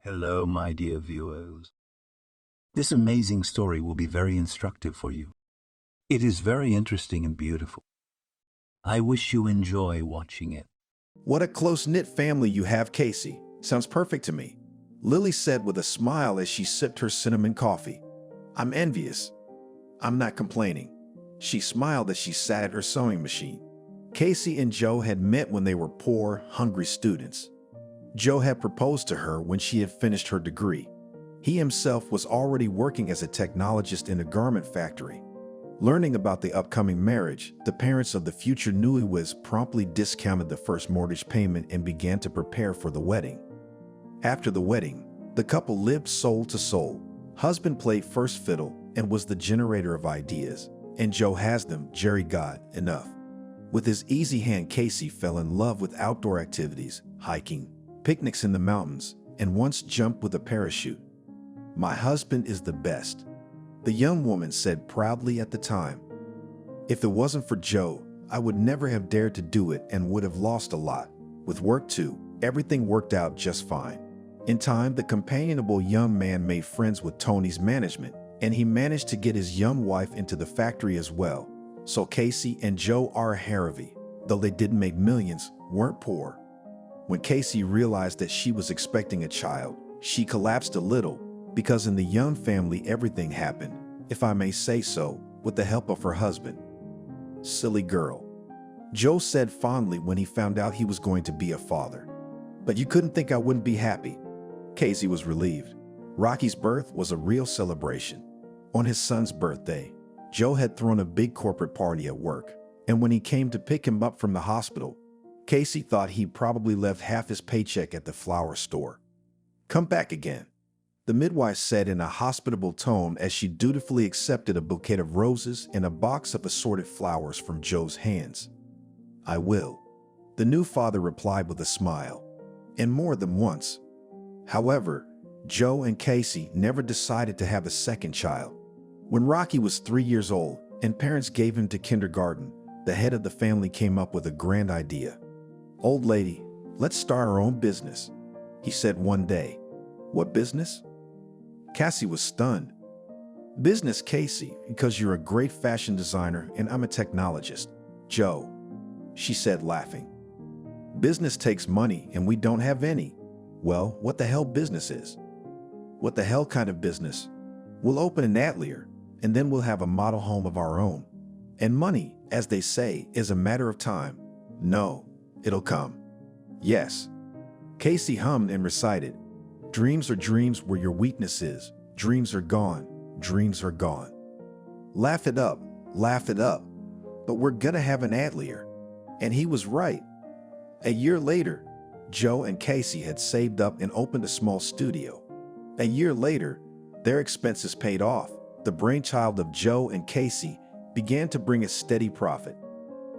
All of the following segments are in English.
Hello, my dear viewers. This amazing story will be very instructive for you. It is very interesting and beautiful. I wish you enjoy watching it. What a close-knit family you have, Casey. Sounds perfect to me. Lily said with a smile as she sipped her cinnamon coffee. I'm envious. I'm not complaining. She smiled as she sat at her sewing machine. Casey and Joe had met when they were poor, hungry students. Joe had proposed to her when she had finished her degree. He himself was already working as a technologist in a garment factory. Learning about the upcoming marriage, the parents of the future newlyweds promptly discounted the first mortgage payment and began to prepare for the wedding. After the wedding, the couple lived soul to soul. Husband played first fiddle and was the generator of ideas, and Joe has them, Jerry God, enough. With his easy hand, Casey fell in love with outdoor activities, hiking, picnics in the mountains, and once jumped with a parachute. My husband is the best, the young woman said proudly at the time. If it wasn't for Joe, I would never have dared to do it and would have lost a lot. With work too, everything worked out just fine. In time, the companionable young man made friends with Tony's management, and he managed to get his young wife into the factory as well. So Casey and Joe are Harvey, though they didn't make millions, weren't poor. When Casey realized that she was expecting a child, she collapsed a little, because in the Young family everything happened, if I may say so, with the help of her husband. Silly girl, Joe said fondly when he found out he was going to be a father. But you couldn't think I wouldn't be happy. Casey was relieved. Rocky's birth was a real celebration. On his son's birthday, Joe had thrown a big corporate party at work, and when he came to pick him up from the hospital, Casey thought he probably left half his paycheck at the flower store. Come back again, the midwife said in a hospitable tone as she dutifully accepted a bouquet of roses and a box of assorted flowers from Joe's hands. I will, the new father replied with a smile, and more than once. However, Joe and Casey never decided to have a second child. When Rocky was 3 years old and parents gave him to kindergarten, the head of the family came up with a grand idea. Old lady, let's start our own business, he said one day. What business? Cassie was stunned. Business, Casey, because you're a great fashion designer and I'm a technologist. Joe, she said laughing. Business takes money and we don't have any. Well, what the hell business is? What the hell kind of business? We'll open an atelier and then we'll have a model home of our own. And money, as they say, is a matter of time. No, it'll come. Yes. Casey hummed and recited. Dreams are dreams where your weakness is. Dreams are gone. Dreams are gone. Laugh it up. Laugh it up. But we're gonna have an atelier. And he was right. A year later, Joe and Casey had saved up and opened a small studio. A year later, their expenses paid off. The brainchild of Joe and Casey began to bring a steady profit.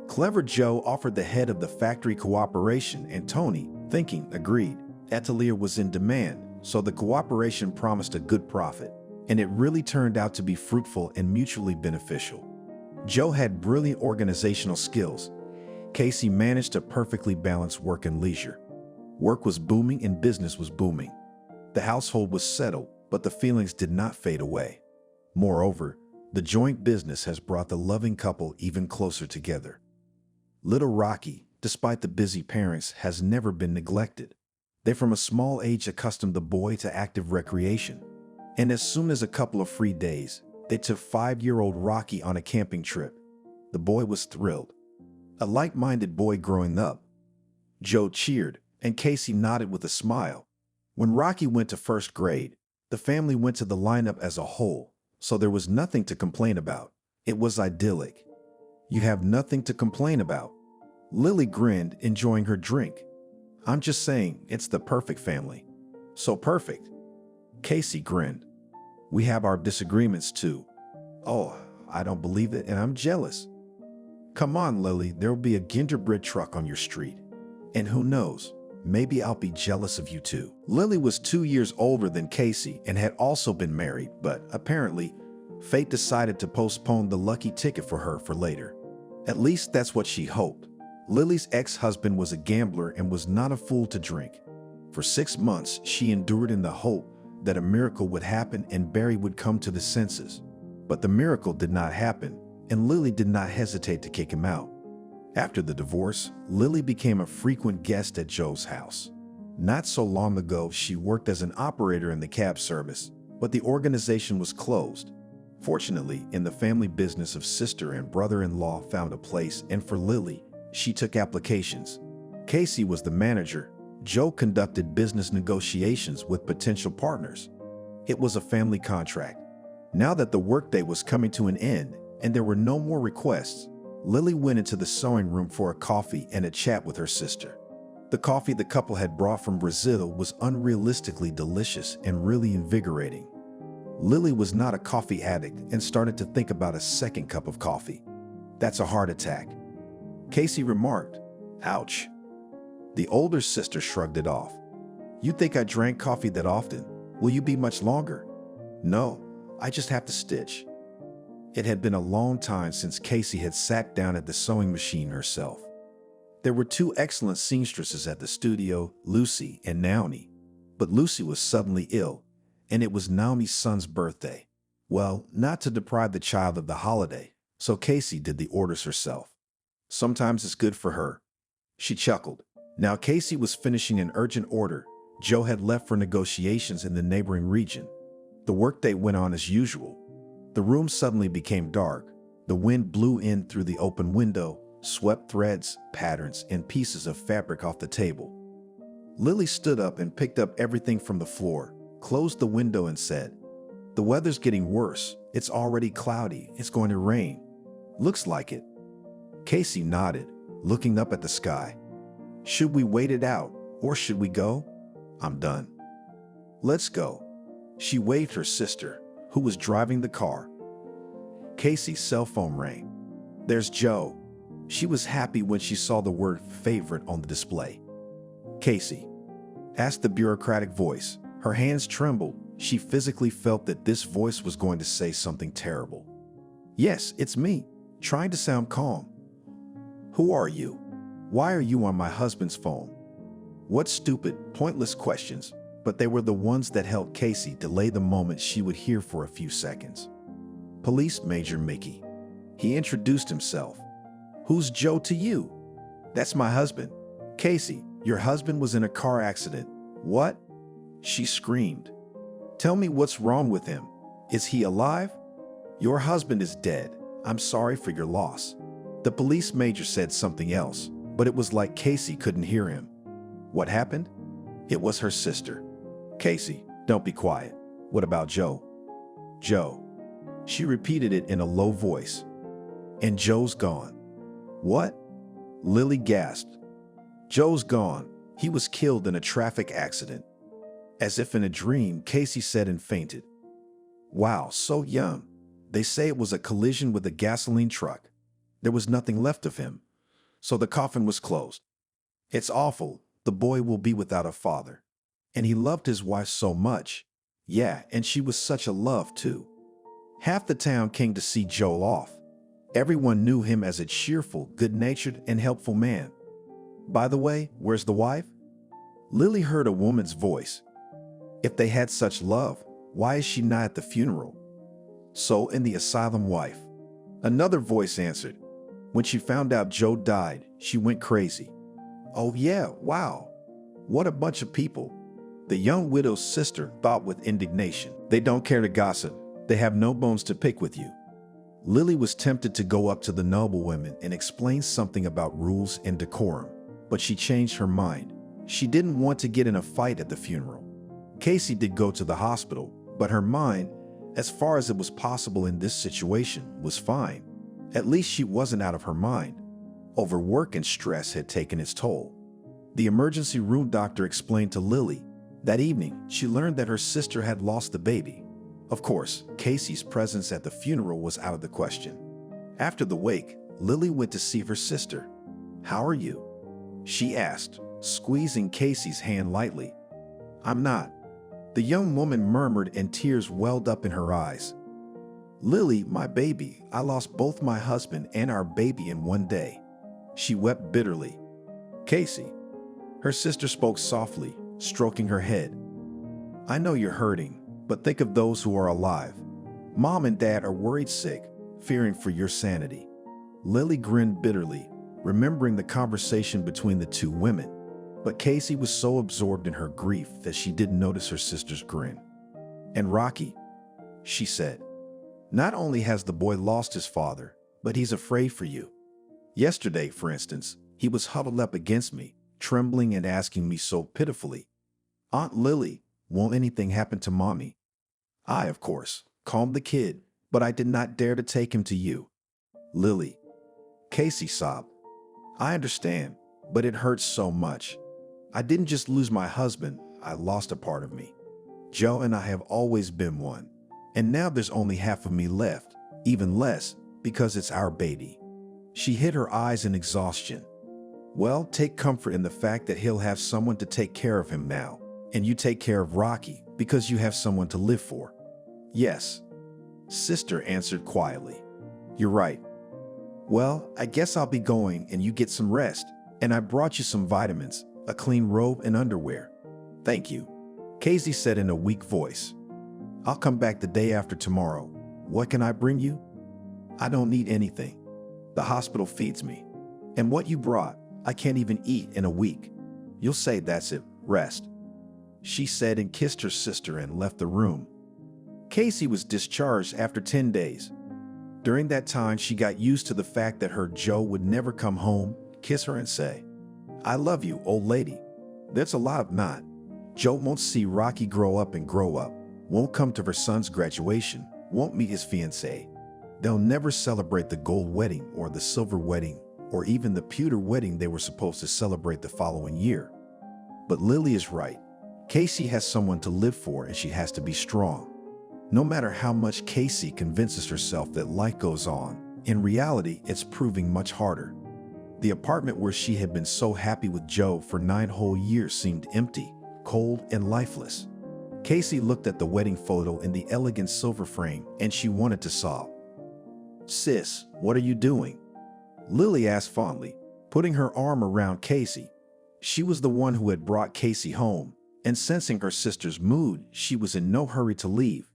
Clever Joe offered the head of the factory cooperation, and Tony, thinking, agreed. Atelier was in demand, so the cooperation promised a good profit, and it really turned out to be fruitful and mutually beneficial. Joe had brilliant organizational skills. Casey managed to perfectly balance work and leisure. Work was booming and business was booming. The household was settled, but the feelings did not fade away. Moreover, the joint business has brought the loving couple even closer together. Little Rocky, despite the busy parents, has never been neglected. They from a small age accustomed the boy to active recreation. And as soon as a couple of free days, they took 5-year-old Rocky on a camping trip. The boy was thrilled. A like-minded boy growing up. Joe cheered, and Casey nodded with a smile. When Rocky went to first grade, the family went to the lineup as a whole, so there was nothing to complain about. It was idyllic. You have nothing to complain about. Lily grinned, enjoying her drink. I'm just saying, it's the perfect family. So perfect. Casey grinned. We have our disagreements too. Oh, I don't believe it and I'm jealous. Come on, Lily, there'll be a gingerbread truck on your street. And who knows, maybe I'll be jealous of you too. Lily was 2 years older than Casey and had also been married, but apparently, fate decided to postpone the lucky ticket for her for later. At least that's what she hoped. Lily's ex-husband was a gambler and was not a fool to drink. For 6 months, she endured in the hope that a miracle would happen and Barry would come to the senses. But the miracle did not happen, and Lily did not hesitate to kick him out. After the divorce, Lily became a frequent guest at Joe's house. Not so long ago, she worked as an operator in the cab service, but the organization was closed. Fortunately, in the family business of sister and brother-in-law found a place, and for Lily, she took applications. Casey was the manager. Joe conducted business negotiations with potential partners. It was a family contract. Now that the workday was coming to an end and there were no more requests, Lily went into the sewing room for a coffee and a chat with her sister. The coffee the couple had brought from Brazil was unrealistically delicious and really invigorating. Lily was not a coffee addict and started to think about a second cup of coffee. "That's a heart attack," Casey remarked. "Ouch." The older sister shrugged it off. "You think I drank coffee that often? Will you be much longer?" "No, I just have to stitch." It had been a long time since Casey had sat down at the sewing machine herself. There were 2 excellent seamstresses at the studio, Lucy and Naomi. But Lucy was suddenly ill, and it was Naomi's son's birthday. Well, not to deprive the child of the holiday, so Casey did the orders herself. Sometimes it's good for her. She chuckled. Now Casey was finishing an urgent order. Joe had left for negotiations in the neighboring region. The workday went on as usual. The room suddenly became dark. The wind blew in through the open window, swept threads, patterns, and pieces of fabric off the table. Lily stood up and picked up everything from the floor, closed the window and said, "The weather's getting worse. It's already cloudy. It's going to rain." "Looks like it." Casey nodded, looking up at the sky. "Should we wait it out, or should we go?" "I'm done." "Let's go." She waved her sister, who was driving the car. Casey's cell phone rang. "There's Joe." She was happy when she saw the word favorite on the display. "Casey?" asked the bureaucratic voice. Her hands trembled. She physically felt that this voice was going to say something terrible. "Yes, it's me," trying to sound calm. "Who are you? Why are you on my husband's phone?" What stupid, pointless questions, but they were the ones that helped Casey delay the moment she would hear for a few seconds. "Police Major Mickey." He introduced himself. "Who's Joe to you?" "That's my husband." "Casey, your husband was in a car accident." "What?" She screamed. "Tell me what's wrong with him. Is he alive?" "Your husband is dead. I'm sorry for your loss." The police major said something else, but it was like Casey couldn't hear him. What happened? It was her sister. "Casey, don't be quiet. What about Joe?" "Joe." She repeated it in a low voice. "And Joe's gone." "What?" Lily gasped. "Joe's gone. He was killed in a traffic accident." As if in a dream, Casey said and fainted. "Wow, so young. They say it was a collision with a gasoline truck. There was nothing left of him, so the coffin was closed. It's awful. The boy will be without a father. And he loved his wife so much. Yeah, and she was such a love, too. Half the town came to see Joel off. Everyone knew him as a cheerful, good-natured, and helpful man. By the way, where's the wife?" Lily heard a woman's voice. If they had such love, why is she not at the funeral? "So in the asylum, wife." Another voice answered. "When she found out Joe died, she went crazy." "Oh yeah, wow. What a bunch of people." The young widow's sister thought with indignation. "They don't care to gossip. They have no bones to pick with you." Lily was tempted to go up to the noblewomen and explain something about rules and decorum, but she changed her mind. She didn't want to get in a fight at the funeral. Casey did go to the hospital, but her mind, as far as it was possible in this situation, was fine. At least she wasn't out of her mind. Overwork and stress had taken its toll. The emergency room doctor explained to Lily. That evening, she learned that her sister had lost the baby. Of course, Casey's presence at the funeral was out of the question. After the wake, Lily went to see her sister. "How are you?" she asked, squeezing Casey's hand lightly. "I'm not," the young woman murmured, and tears welled up in her eyes. "Lily, my baby, I lost both my husband and our baby in one day." She wept bitterly. "Casey." Her sister spoke softly, stroking her head. I know you're hurting, but think of those who are alive. Mom and Dad are worried sick, fearing for your sanity. Lily grinned bitterly, remembering the conversation between the two women. But Casey was so absorbed in her grief that she didn't notice her sister's grin. And Rocky, she said, not only has the boy lost his father, but he's afraid for you. Yesterday, for instance, he was huddled up against me, trembling and asking me so pitifully, Aunt Lily, won't anything happen to Mommy? I, of course, calmed the kid, but I did not dare to take him to you. Lily. Casey sobbed. I understand, but it hurts so much. I didn't just lose my husband, I lost a part of me. Joe and I have always been one, and now there's only half of me left, even less, because it's our baby. She hid her eyes in exhaustion. Well, take comfort in the fact that he'll have someone to take care of him now, and you take care of Rocky because you have someone to live for. Yes, Sister answered quietly. You're right. Well, I guess I'll be going and you get some rest, and I brought you some vitamins, a clean robe and underwear. Thank you, Casey said in a weak voice. I'll come back the day after tomorrow. What can I bring you? I don't need anything. The hospital feeds me. And what you brought, I can't even eat in a week. You'll say that's it, rest. She said and kissed her sister and left the room. Casey was discharged after 10 days. During that time, she got used to the fact that her Joe would never come home, kiss her and say, I love you, old lady. That's a lot of not. Joe won't see Rocky grow up, won't come to her son's graduation, won't meet his fiancée. They'll never celebrate the gold wedding or the silver wedding or even the pewter wedding they were supposed to celebrate the following year. But Lily is right. Casey has someone to live for and she has to be strong. No matter how much Casey convinces herself that life goes on, in reality, it's proving much harder. The apartment where she had been so happy with Joe for 9 whole years seemed empty, cold, and lifeless. Casey looked at the wedding photo in the elegant silver frame and she wanted to sob. Sis, what are you doing? Lily asked fondly, putting her arm around Casey. She was the one who had brought Casey home, and sensing her sister's mood, she was in no hurry to leave.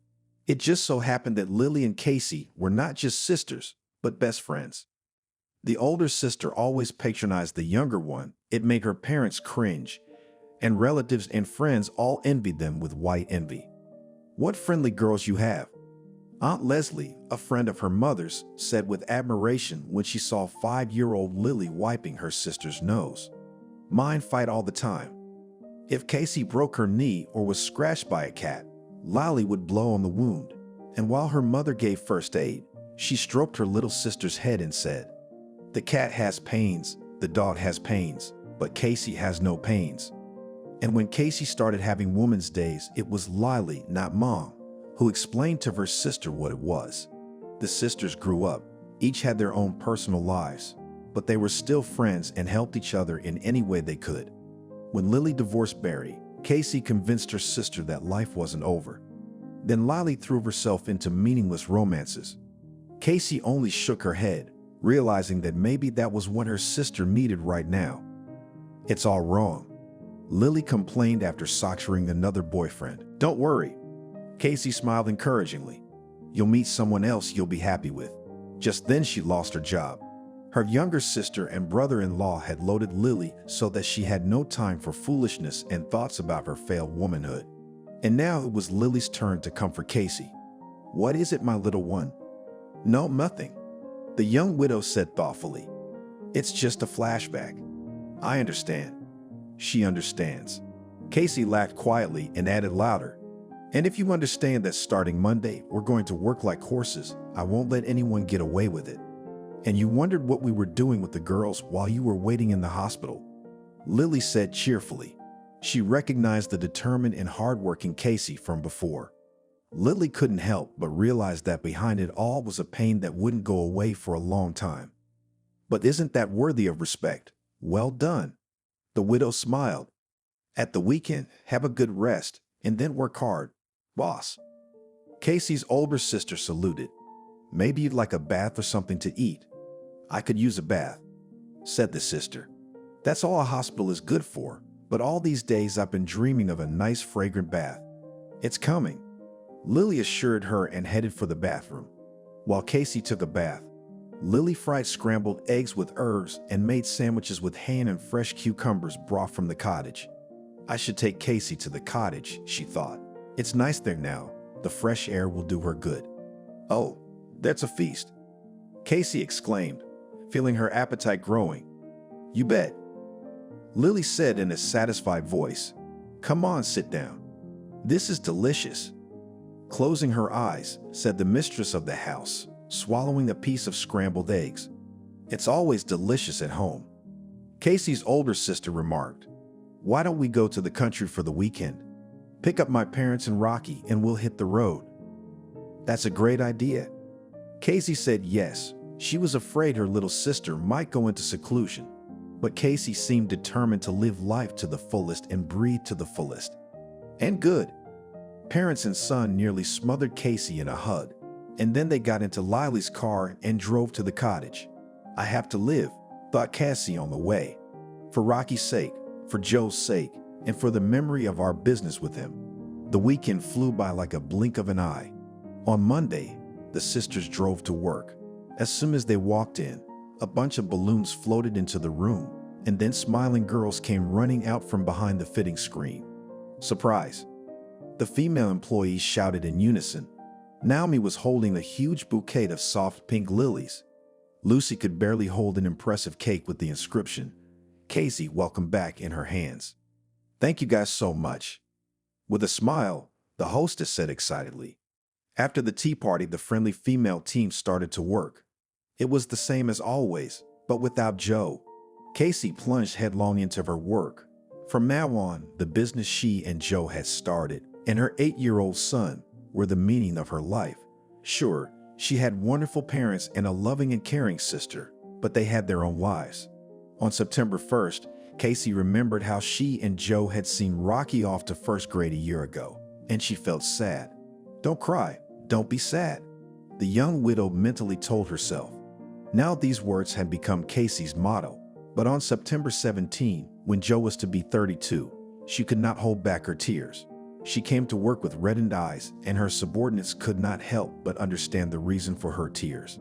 It just so happened that Lily and Casey were not just sisters, but best friends. The older sister always patronized the younger one. It made her parents cringe, and relatives and friends all envied them with white envy. What friendly girls you have. Aunt Leslie, a friend of her mother's, said with admiration when she saw 5-year-old Lily wiping her sister's nose. Mine fight all the time. If Casey broke her knee or was scratched by a cat, Lily would blow on the wound, and while her mother gave first aid, she stroked her little sister's head and said, The cat has pains, the dog has pains, but Casey has no pains. And when Casey started having woman's days, it was Lily, not Mom, who explained to her sister what it was. The sisters grew up, each had their own personal lives, but they were still friends and helped each other in any way they could. When Lily divorced Barry, Casey convinced her sister that life wasn't over. Then Lily threw herself into meaningless romances. Casey only shook her head, realizing that maybe that was what her sister needed right now. It's all wrong, Lily complained after soccering another boyfriend. Don't worry, Casey smiled encouragingly. You'll meet someone else you'll be happy with. Just then she lost her job. Her younger sister and brother-in-law had loaded Lily so that she had no time for foolishness and thoughts about her failed womanhood. And now it was Lily's turn to comfort Casey. What is it, my little one? No, nothing, the young widow said thoughtfully. It's just a flashback. I understand. She understands. Casey laughed quietly and added louder. And if you understand that starting Monday, we're going to work like horses, I won't let anyone get away with it. And you wondered what we were doing with the girls while you were waiting in the hospital, Lily said cheerfully. She recognized the determined and hardworking Casey from before. Lily couldn't help but realize that behind it all was a pain that wouldn't go away for a long time. But isn't that worthy of respect? Well done. The widow smiled. At the weekend, have a good rest and then work hard, boss. Casey's older sister saluted. Maybe you'd like a bath or something to eat. I could use a bath, said the sister. That's all a hospital is good for, But all these days I've been dreaming of a nice fragrant bath. It's coming, Lily assured her and headed for the bathroom. While Casey took a bath, Lily fried scrambled eggs with herbs and made sandwiches with ham and fresh cucumbers brought from the cottage. I should take Casey to the cottage, she thought. It's nice there now. The fresh air will do her good. Oh, that's a feast, Casey exclaimed, feeling her appetite growing. You bet, Lily said in a satisfied voice. Come on, sit down. This is delicious. Closing her eyes, said the mistress of the house, swallowing a piece of scrambled eggs. It's always delicious at home. Casey's older sister remarked, Why don't we go to the country for the weekend? Pick up my parents and Rocky and we'll hit the road. That's a great idea. Casey said yes. She was afraid her little sister might go into seclusion, but Casey seemed determined to live life to the fullest and breathe to the fullest. And good. Parents and son nearly smothered Casey in a hug, and then they got into Lily's car and drove to the cottage. I have to live, thought Cassie on the way. For Rocky's sake, for Joe's sake, and for the memory of our business with him. The weekend flew by like a blink of an eye. On Monday, the sisters drove to work. As soon as they walked in, a bunch of balloons floated into the room, and then smiling girls came running out from behind the fitting screen. Surprise! The female employees shouted in unison. Naomi was holding a huge bouquet of soft pink lilies. Lucy could barely hold an impressive cake with the inscription, Casey, welcome back, in her hands. Thank you guys so much. With a smile, the hostess said excitedly. After the tea party, the friendly female team started to work. It was the same as always, but without Joe. Casey plunged headlong into her work. From now on, the business she and Joe had started and her 8-year-old son were the meaning of her life. Sure, she had wonderful parents and a loving and caring sister, but they had their own lives. On September 1st, Casey remembered how she and Joe had seen Rocky off to first grade a year ago, and she felt sad. Don't cry, don't be sad, the young widow mentally told herself. Now these words had become Casey's motto, but on September 17, when Joe was to be 32, she could not hold back her tears. She came to work with reddened eyes, and her subordinates could not help but understand the reason for her tears.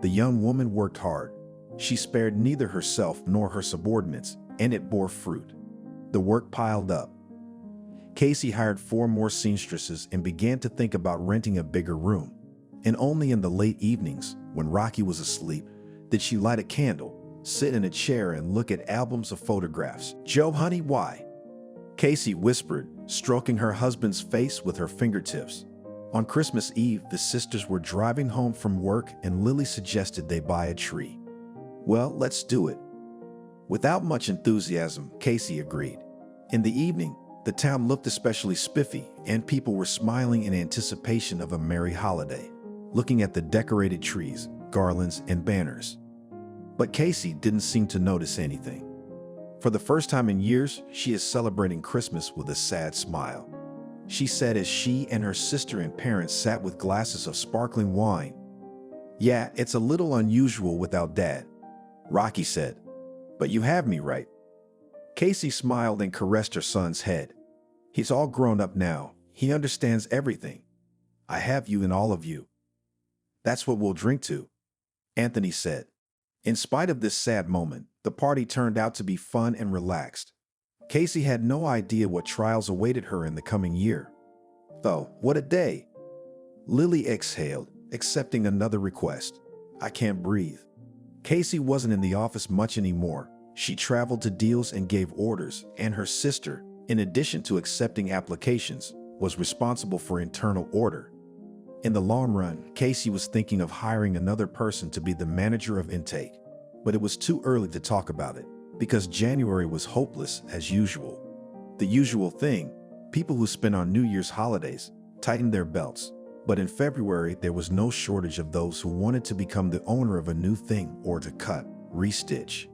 The young woman worked hard. She spared neither herself nor her subordinates, and it bore fruit. The work piled up. Casey hired 4 more seamstresses and began to think about renting a bigger room. And only in the late evenings, when Rocky was asleep, did she light a candle, sit in a chair, and look at albums of photographs. Joe, honey, why? Casey whispered, stroking her husband's face with her fingertips. On Christmas Eve, the sisters were driving home from work and Lily suggested they buy a tree. Well, let's do it. Without much enthusiasm, Casey agreed. In the evening, the town looked especially spiffy and people were smiling in anticipation of a merry holiday, looking at the decorated trees, garlands, and banners. But Casey didn't seem to notice anything. For the first time in years, she is celebrating Christmas with a sad smile. She said as she and her sister and parents sat with glasses of sparkling wine. Yeah, it's a little unusual without Dad, Rocky said. But you have me right. Casey smiled and caressed her son's head. He's all grown up now. He understands everything. I have you in all of you. That's what we'll drink to, Anthony said. In spite of this sad moment, the party turned out to be fun and relaxed. Casey had no idea what trials awaited her in the coming year. Though, what a day! Lily exhaled, accepting another request. I can't breathe. Casey wasn't in the office much anymore. She traveled to deals and gave orders, and her sister, in addition to accepting applications, was responsible for internal order. In the long run, Casey was thinking of hiring another person to be the manager of intake, but it was too early to talk about it because January was hopeless as usual. The usual thing, people who spend on New Year's holidays tightened their belts, but in February there was no shortage of those who wanted to become the owner of a new thing or to cut, restitch.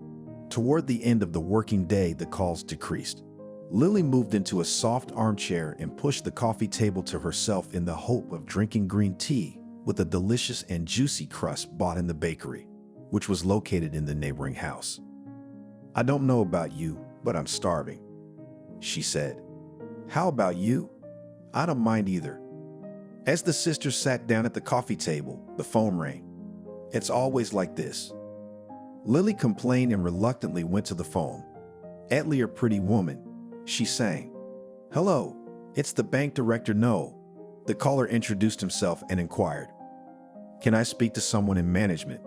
Toward the end of the working day, the calls decreased. Lily moved into a soft armchair and pushed the coffee table to herself in the hope of drinking green tea with a delicious and juicy crust bought in the bakery, which was located in the neighboring house. I don't know about you, but I'm starving. she said. How about you? I don't mind either. As the sisters sat down at the coffee table, the phone rang. It's always like this. Lily complained and reluctantly went to the phone. Atelier pretty woman, she sang. Hello, it's the bank director Noel. The caller introduced himself and inquired. Can I speak to someone in management?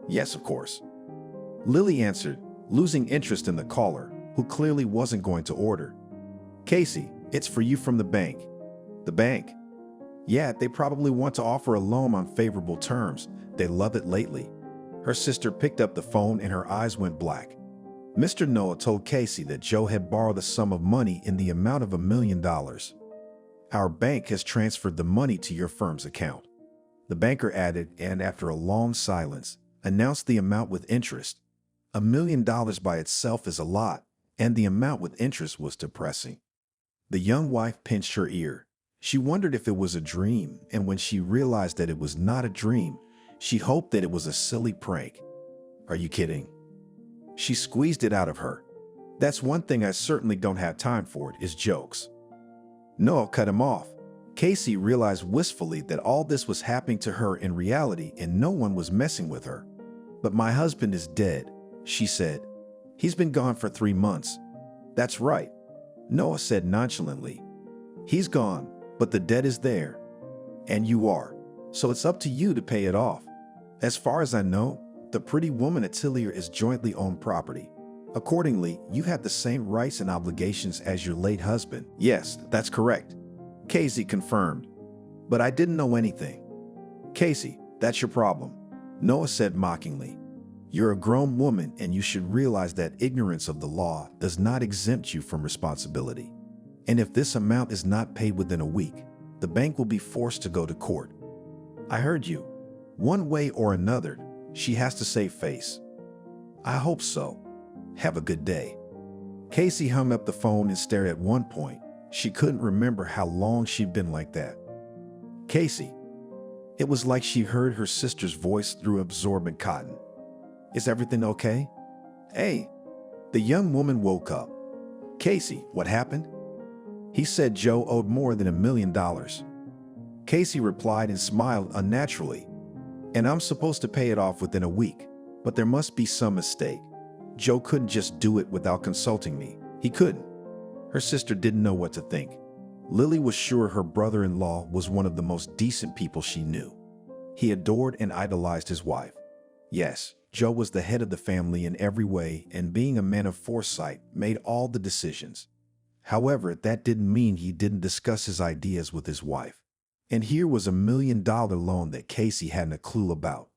Yes, of course. Lily answered, losing interest in the caller, who clearly wasn't going to order. Casey, it's for you from the bank. The bank? Yeah, they probably want to offer a loan on favorable terms. They love it lately. Her sister picked up the phone and her eyes went black. Mr. Noah told Casey that Joe had borrowed a sum of money in the amount of $1 million. Our bank has transferred the money to your firm's account. The banker added, and after a long silence, announced the amount with interest. $1 million by itself is a lot, and the amount with interest was depressing. The young wife pinched her ear. She wondered if it was a dream, and when she realized that it was not a dream, she hoped that it was a silly prank. Are you kidding? She squeezed it out of her. That's one thing I certainly don't have time for, is jokes. Noel cut him off. Casey realized wistfully that all this was happening to her in reality and no one was messing with her. But my husband is dead, she said. He's been gone for 3 months. That's right, Noah said nonchalantly. He's gone, but the debt is there. And you are, so it's up to you to pay it off. As far as I know, the pretty woman at Atelier is jointly owned property. Accordingly, you have the same rights and obligations as your late husband. Yes, that's correct, Casey confirmed. But I didn't know anything. Casey, that's your problem, Noah said mockingly. You're a grown woman and you should realize that ignorance of the law does not exempt you from responsibility. And if this amount is not paid within a week, the bank will be forced to go to court. I heard you. One way or another, she has to save face. I hope so. Have a good day. Casey hung up the phone and stared. At one point, she couldn't remember how long she'd been like that. Casey. It was like she heard her sister's voice through absorbent cotton. Is everything okay? Hey. The young woman woke up. Casey, what happened? He said Joe owed more than $1 million. Casey replied and smiled unnaturally. And I'm supposed to pay it off within a week, but there must be some mistake. Joe couldn't just do it without consulting me. He couldn't. Her sister didn't know what to think. Lily was sure her brother-in-law was one of the most decent people she knew. He adored and idolized his wife. Yes, Joe was the head of the family in every way, and being a man of foresight, made all the decisions. However, that didn't mean he didn't discuss his ideas with his wife. And here was $1 million loan that Casey hadn't a clue about.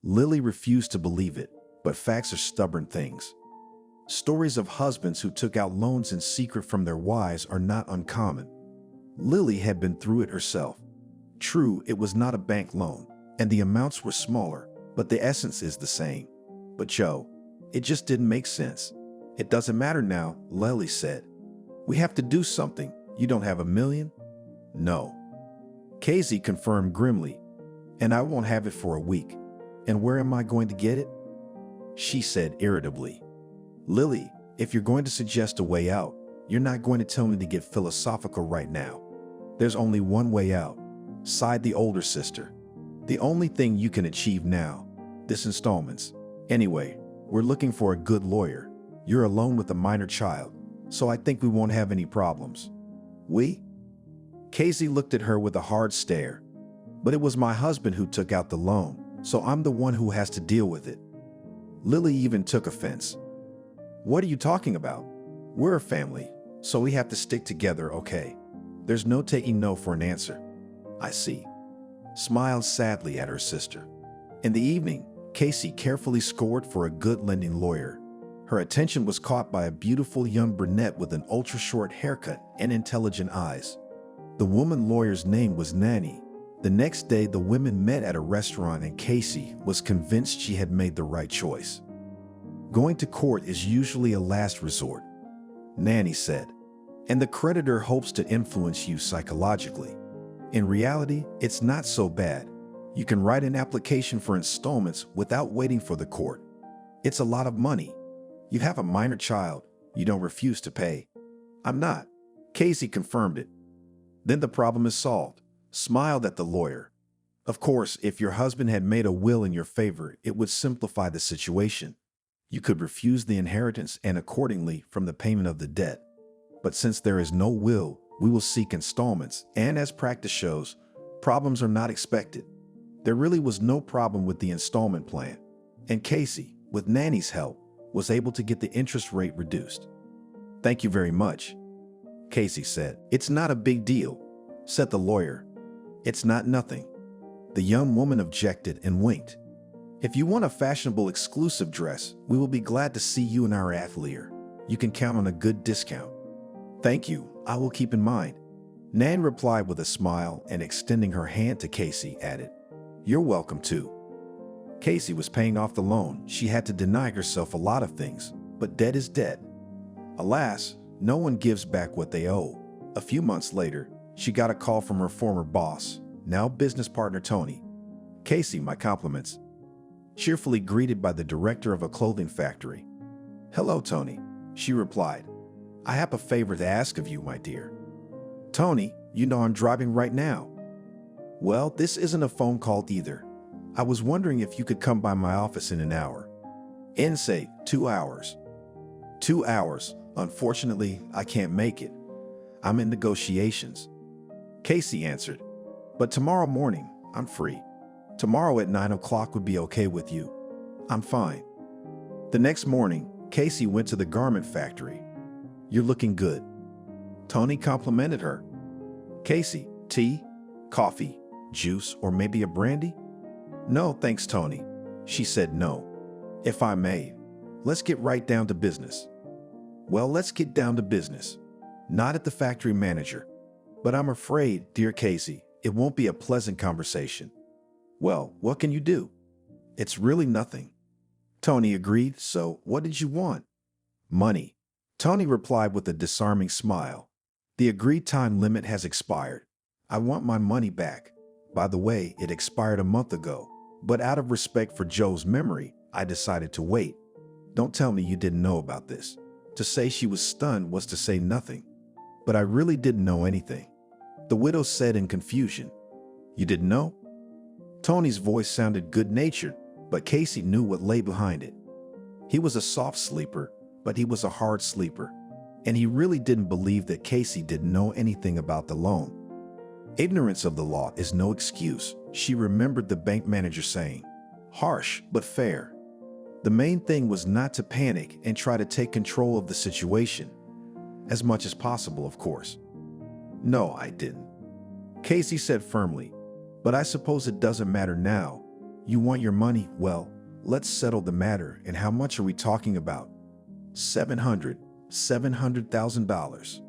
Lily refused to believe it, but facts are stubborn things. Stories of husbands who took out loans in secret from their wives are not uncommon. Lily had been through it herself. True, it was not a bank loan, and the amounts were smaller, but the essence is the same. But Joe, it just didn't make sense. It doesn't matter now, Lily said. We have to do something. You don't have $1 million? No. Casey confirmed grimly. And I won't have it for a week. And where am I going to get it? She said irritably. Lily, if you're going to suggest a way out, you're not going to tell me to get philosophical right now. There's only one way out, sighed the older sister. The only thing you can achieve now, this installments. Anyway, we're looking for a good lawyer. You're alone with a minor child, so I think we won't have any problems. We? Casey looked at her with a hard stare. But it was my husband who took out the loan, so I'm the one who has to deal with it. Lily even took offense. What are you talking about? We're a family, so we have to stick together, okay? There's no taking no for an answer. I see. Smiled sadly at her sister. In the evening, Casey carefully scored for a good lending lawyer. Her attention was caught by a beautiful young brunette with an ultra-short haircut and intelligent eyes. The woman lawyer's name was Nanny. The next day, the women met at a restaurant and Casey was convinced she had made the right choice. Going to court is usually a last resort, Nanny said, and the creditor hopes to influence you psychologically. In reality, it's not so bad. You can write an application for installments without waiting for the court. It's a lot of money. You have a minor child, you don't refuse to pay. I'm not. Casey confirmed it. Then the problem is solved, smiled at the lawyer. Of course, if your husband had made a will in your favor, it would simplify the situation. You could refuse the inheritance and accordingly from the payment of the debt. But since there is no will, we will seek installments, and as practice shows, problems are not expected. There really was no problem with the installment plan, and Casey, with Nanny's help, was able to get the interest rate reduced. Thank you very much, Casey said. It's not a big deal, said the lawyer. It's not nothing. The young woman objected and winked. If you want a fashionable exclusive dress, we will be glad to see you in our atelier. You can count on a good discount. Thank you, I will keep in mind. Nan replied with a smile and extending her hand to Casey added, You're welcome too. Casey was paying off the loan. She had to deny herself a lot of things, but debt is debt. Alas, no one gives back what they owe. A few months later, she got a call from her former boss, now business partner Tony. Casey, my compliments. Cheerfully greeted by the director of a clothing factory. Hello, Tony, she replied. I have a favor to ask of you, my dear. Tony, you know I'm driving right now. Well, this isn't a phone call either. I was wondering if you could come by my office in an hour. In, say, 2 hours. 2 hours. Unfortunately, I can't make it. I'm in negotiations. Casey answered. But tomorrow morning, I'm free. Tomorrow at 9 o'clock would be okay with you. I'm fine. The next morning, Casey went to the garment factory. You're looking good. Tony complimented her. Casey, tea, coffee, juice, or maybe a brandy? No, thanks, Tony. She said no. If I may, let's get right down to business. Well, let's get down to business. Not at the factory manager. But I'm afraid, dear Casey, it won't be a pleasant conversation. Well, what can you do? It's really nothing. Tony agreed, so what did you want? Money. Tony replied with a disarming smile. The agreed time limit has expired. I want my money back. By the way, it expired a month ago, but out of respect for Joe's memory, I decided to wait. Don't tell me you didn't know about this. To say she was stunned was to say nothing. But I really didn't know anything. The widow said in confusion. You didn't know? Tony's voice sounded good-natured, but Casey knew what lay behind it. He was a soft sleeper, but he was a hard sleeper, and he really didn't believe that Casey didn't know anything about the loan. Ignorance of the law is no excuse, she remembered the bank manager saying. Harsh, but fair. The main thing was not to panic and try to take control of the situation. As much as possible, of course. No, I didn't. Casey said firmly, but I suppose it doesn't matter now. You want your money? Well, let's settle the matter. And how much are we talking about? $700,000.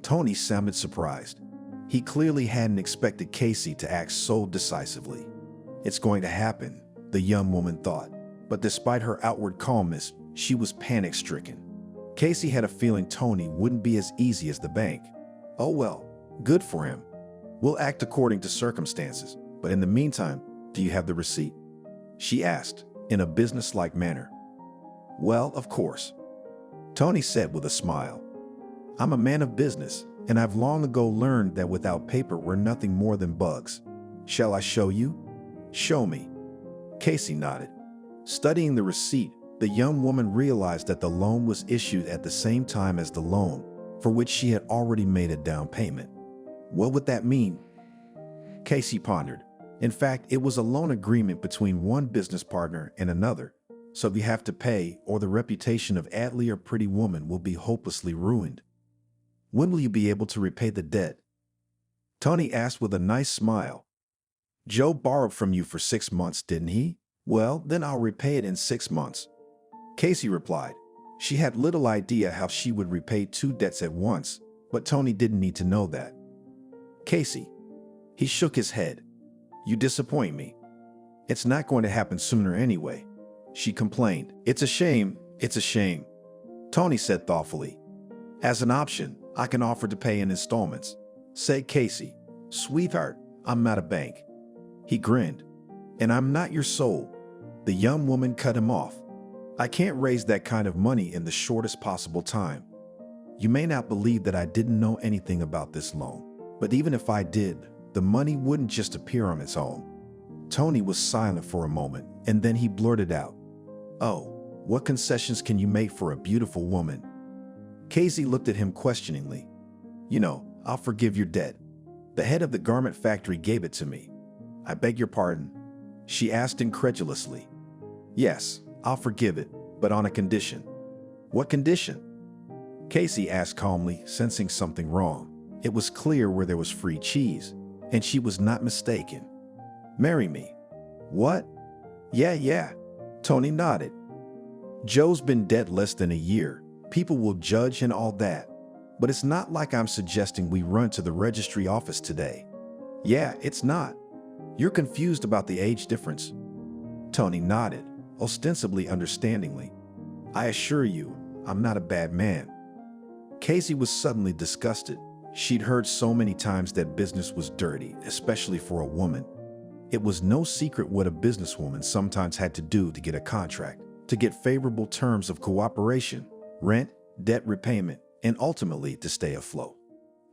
Tony sounded surprised. He clearly hadn't expected Casey to act so decisively. It's going to happen, the young woman thought. But despite her outward calmness, she was panic-stricken. Casey had a feeling Tony wouldn't be as easy as the bank. Oh well, good for him. We'll act according to circumstances, but in the meantime, do you have the receipt? She asked, in a businesslike manner. Well, of course. Tony said with a smile. I'm a man of business, and I've long ago learned that without paper we're nothing more than bugs. Shall I show you? Show me. Casey nodded. Studying the receipt, the young woman realized that the loan was issued at the same time as the loan, for which she had already made a down payment. What would that mean? Casey pondered. In fact, it was a loan agreement between one business partner and another, so if you have to pay, or the reputation of Adley or Pretty Woman will be hopelessly ruined. When will you be able to repay the debt? Tony asked with a nice smile. Joe borrowed from you for 6 months, didn't he? Well, then I'll repay it in 6 months. Casey replied. She had little idea how she would repay 2 debts at once, but Tony didn't need to know that. Casey. He shook his head. You disappoint me. It's not going to happen sooner anyway. She complained. It's a shame, it's a shame. Tony said thoughtfully. As an option, I can offer to pay in installments, said Casey. Sweetheart, I'm not a bank. He grinned. And I'm not your soul. The young woman cut him off. I can't raise that kind of money in the shortest possible time. You may not believe that I didn't know anything about this loan, but even if I did, the money wouldn't just appear on its own. Tony was silent for a moment, and then he blurted out, "Oh, what concessions can you make for a beautiful woman?" Casey looked at him questioningly. "You know, I'll forgive your debt. The head of the garment factory gave it to me." "I beg your pardon?" she asked incredulously. "Yes, I'll forgive it, but on a condition." "What condition?" Casey asked calmly, sensing something wrong. It was clear where there was free cheese, and she was not mistaken. "Marry me." "What?" Yeah. Tony nodded. "Joe's been dead less than a year. People will judge and all that. But it's not like I'm suggesting we run to the registry office today." "Yeah, it's not. You're confused about the age difference." Tony nodded, ostensibly understandingly. "I assure you, I'm not a bad man." Casey was suddenly disgusted. She'd heard so many times that business was dirty, especially for a woman. It was no secret what a businesswoman sometimes had to do to get a contract, to get favorable terms of cooperation, rent, debt repayment, and ultimately to stay afloat.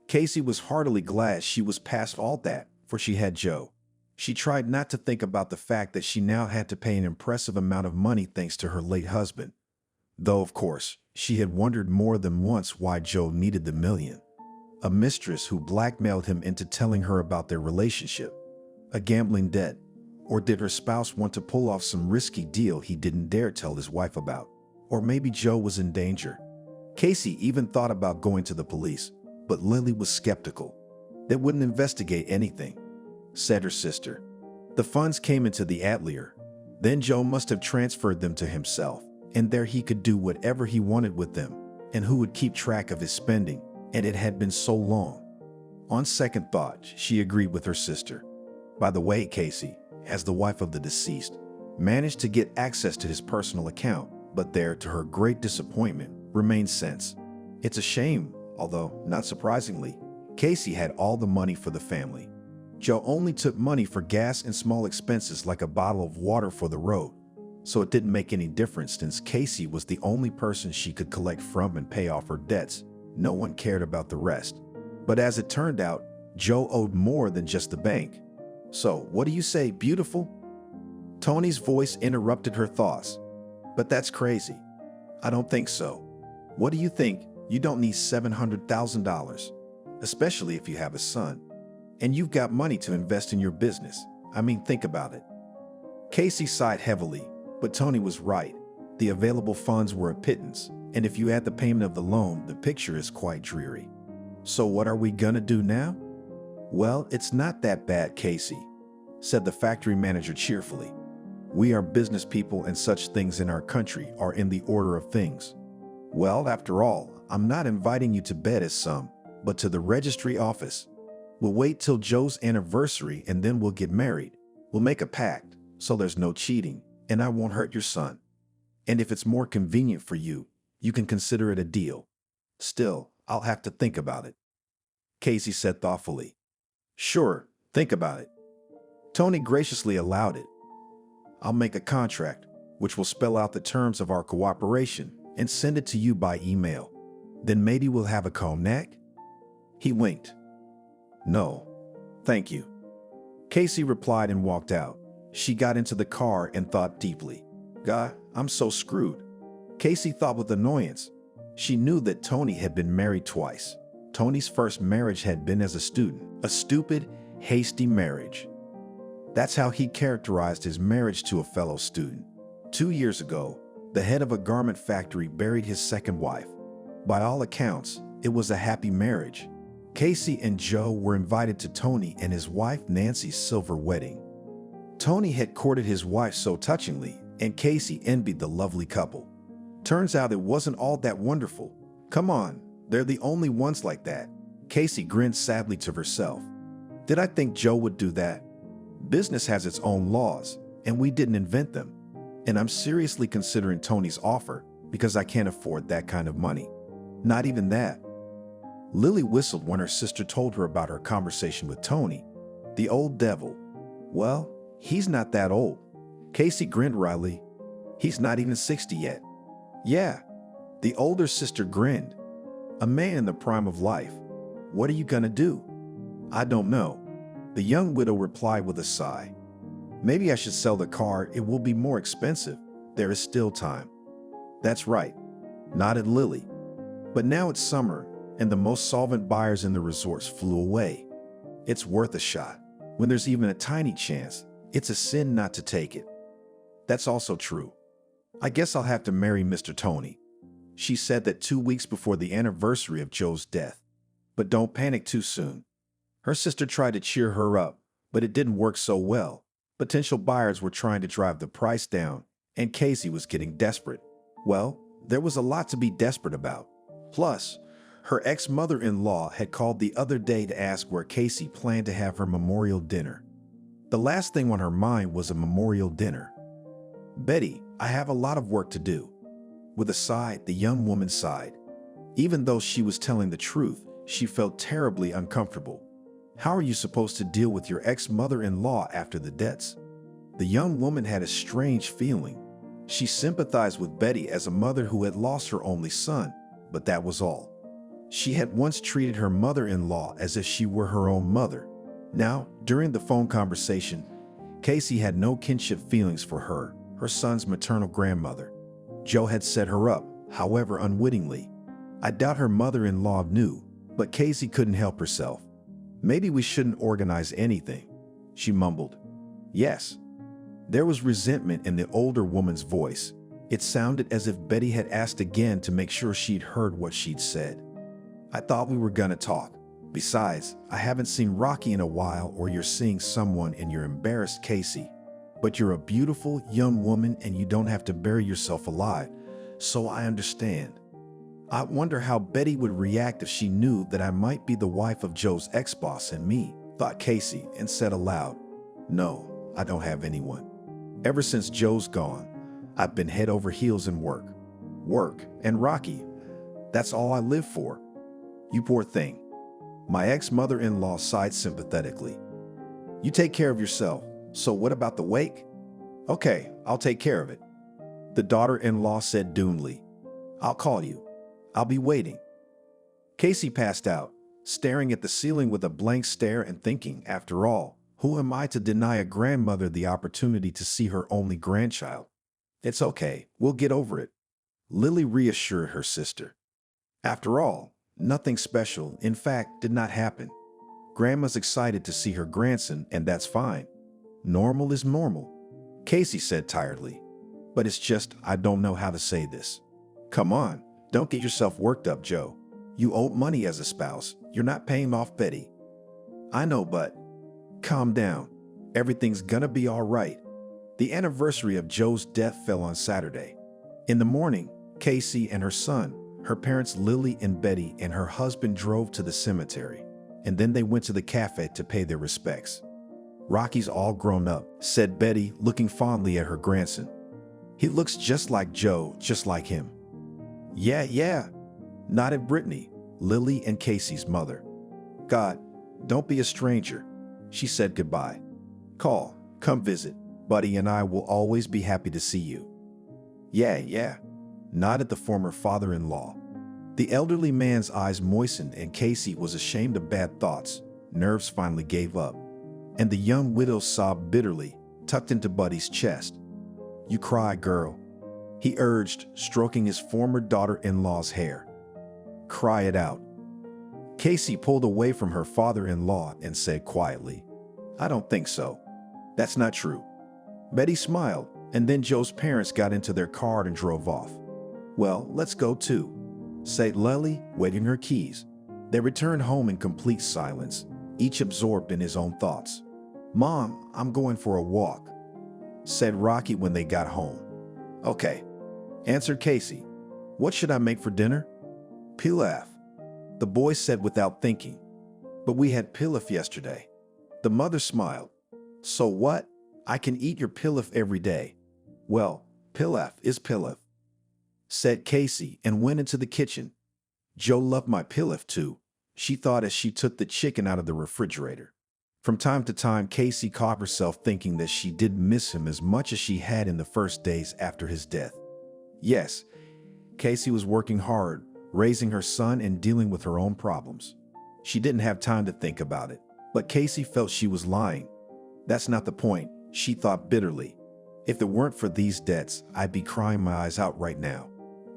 Casey was heartily glad she was past all that, for she had Joe. She tried not to think about the fact that she now had to pay an impressive amount of money thanks to her late husband. Though, of course, she had wondered more than once why Joe needed the million. A mistress who blackmailed him into telling her about their relationship, a gambling debt, or did her spouse want to pull off some risky deal he didn't dare tell his wife about? Or maybe Joe was in danger. Casey even thought about going to the police, but Lily was skeptical. They wouldn't investigate anything, said her sister. The funds came into the Atelier. Then Joe must have transferred them to himself, and there he could do whatever he wanted with them, and who would keep track of his spending, and it had been so long. On second thought, she agreed with her sister. By the way, Casey, as the wife of the deceased, managed to get access to his personal account, but there, to her great disappointment, remained cents. It's a shame, although, not surprisingly, Casey had all the money for the family. Joe only took money for gas and small expenses like a bottle of water for the road, so it didn't make any difference since Casey was the only person she could collect from and pay off her debts. No one cared about the rest. But as it turned out, Joe owed more than just the bank. "So, what do you say, beautiful?" Tony's voice interrupted her thoughts. "But that's crazy." "I don't think so. What do you think? You don't need $700,000, especially if you have a son. And you've got money to invest in your business. I mean, think about it." Casey sighed heavily, but Tony was right. The available funds were a pittance, and if you add the payment of the loan, the picture is quite dreary. "So what are we gonna do now?" "Well, it's not that bad, Casey," said the factory manager cheerfully. "We are business people and such things in our country are in the order of things. Well, after all, I'm not inviting you to bed as some, but to the registry office. We'll wait till Joe's anniversary and then we'll get married. We'll make a pact, so there's no cheating, and I won't hurt your son. And if it's more convenient for you, you can consider it a deal. Still, I'll have to think about it." Casey said thoughtfully. "Sure, think about it." Tony graciously allowed it. "I'll make a contract, which will spell out the terms of our cooperation, and send it to you by email. Then maybe we'll have a cognac?" He winked. "No, thank you." Casey replied and walked out. She got into the car and thought deeply. "God, I'm so screwed." Casey thought with annoyance. She knew that Tony had been married twice. Tony's first marriage had been as a student, a stupid, hasty marriage. That's how he characterized his marriage to a fellow student. 2 years ago, the head of a garment factory buried his second wife. By all accounts, it was a happy marriage. Casey and Joe were invited to Tony and his wife Nancy's silver wedding. Tony had courted his wife so touchingly, and Casey envied the lovely couple. Turns out it wasn't all that wonderful. Come on, they're the only ones like that. Casey grinned sadly to herself. Did I think Joe would do that? Business has its own laws, and we didn't invent them. And I'm seriously considering Tony's offer because I can't afford that kind of money. Not even that. Lily whistled when her sister told her about her conversation with Tony. The old devil. Well, he's not that old. Casey grinned wryly. He's not even 60 yet. Yeah. The older sister grinned. A man in the prime of life. What are you gonna do? I don't know. The young widow replied with a sigh. Maybe I should sell the car. It will be more expensive. There is still time. That's right, nodded Lily. But now it's summer, and the most solvent buyers in the resorts flew away. It's worth a shot. When there's even a tiny chance, it's a sin not to take it. That's also true. I guess I'll have to marry Mr. Tony. She said that 2 weeks before the anniversary of Joe's death. But don't panic too soon. Her sister tried to cheer her up, but it didn't work so well. Potential buyers were trying to drive the price down, and Casey was getting desperate. Well, there was a lot to be desperate about. Plus, her ex-mother-in-law had called the other day to ask where Casey planned to have her memorial dinner. The last thing on her mind was a memorial dinner. Betty, I have a lot of work to do. With a sigh, the young woman sighed. Even though she was telling the truth, she felt terribly uncomfortable. How are you supposed to deal with your ex-mother-in-law after the debts? The young woman had a strange feeling. She sympathized with Betty as a mother who had lost her only son, but that was all. She had once treated her mother-in-law as if she were her own mother. Now, during the phone conversation, Casey had no kinship feelings for her son's maternal grandmother. Joe had set her up, however unwittingly. I doubt her mother-in-law knew, but Casey couldn't help herself. Maybe we shouldn't organize anything, she mumbled. Yes. There was resentment in the older woman's voice. It sounded as if Betty had asked again to make sure she'd heard what she'd said. I thought we were gonna talk. Besides, I haven't seen Rocky in a while, or you're seeing someone and you're embarrassed, Casey. But you're a beautiful young woman and you don't have to bury yourself alive, so I understand. I wonder how Betty would react if she knew that I might be the wife of Joe's ex-boss and me, thought Casey, and said aloud, No, I don't have anyone. Ever since Joe's gone, I've been head over heels in work. Work and Rocky. That's all I live for. You poor thing. My ex-mother-in-law sighed sympathetically. You take care of yourself. So what about the wake? Okay, I'll take care of it. The daughter-in-law said doomly. I'll call you. I'll be waiting. Casey passed out, staring at the ceiling with a blank stare and thinking, after all, who am I to deny a grandmother the opportunity to see her only grandchild? It's okay, we'll get over it. Lily reassured her sister. After all, nothing special, in fact, did not happen. Grandma's excited to see her grandson, and that's fine. Normal is normal, Casey said tiredly. But it's just, I don't know how to say this. Come on, don't get yourself worked up, Joe. You owe money as a spouse. You're not paying off Betty. I know, but calm down. Everything's gonna be all right. The anniversary of Joe's death fell on Saturday. In the morning, Casey and her son, her parents Lily and Betty, and her husband drove to the cemetery, and then they went to the cafe to pay their respects. Rocky's all grown up, said Betty, looking fondly at her grandson. He looks just like Joe, just like him. Yeah, nodded Brittany, Lily and Casey's mother. God, don't be a stranger. She said goodbye. Come visit. Buddy and I will always be happy to see you. Yeah, nodded the former father-in-law. The elderly man's eyes moistened and Casey was ashamed of bad thoughts. Nerves finally gave up. And the young widow sobbed bitterly, tucked into Buddy's chest. You cry, girl, he urged, stroking his former daughter-in-law's hair. Cry it out. Casey pulled away from her father-in-law and said quietly, I don't think so. That's not true. Betty smiled, and then Joe's parents got into their car and drove off. Well, let's go too, said Lily, waving her keys. They returned home in complete silence, each absorbed in his own thoughts. Mom, I'm going for a walk, said Rocky when they got home. Okay, answered Casey. What should I make for dinner? Pilaf, the boy said without thinking. But we had pilaf yesterday. The mother smiled. So what? I can eat your pilaf every day. Well, pilaf is pilaf, said Casey and went into the kitchen. Joe loved my pilaf too, she thought as she took the chicken out of the refrigerator. From time to time, Casey caught herself thinking that she didn't miss him as much as she had in the first days after his death. Yes, Casey was working hard, raising her son and dealing with her own problems. She didn't have time to think about it, but Casey felt she was lying. That's not the point, she thought bitterly. If it weren't for these debts, I'd be crying my eyes out right now.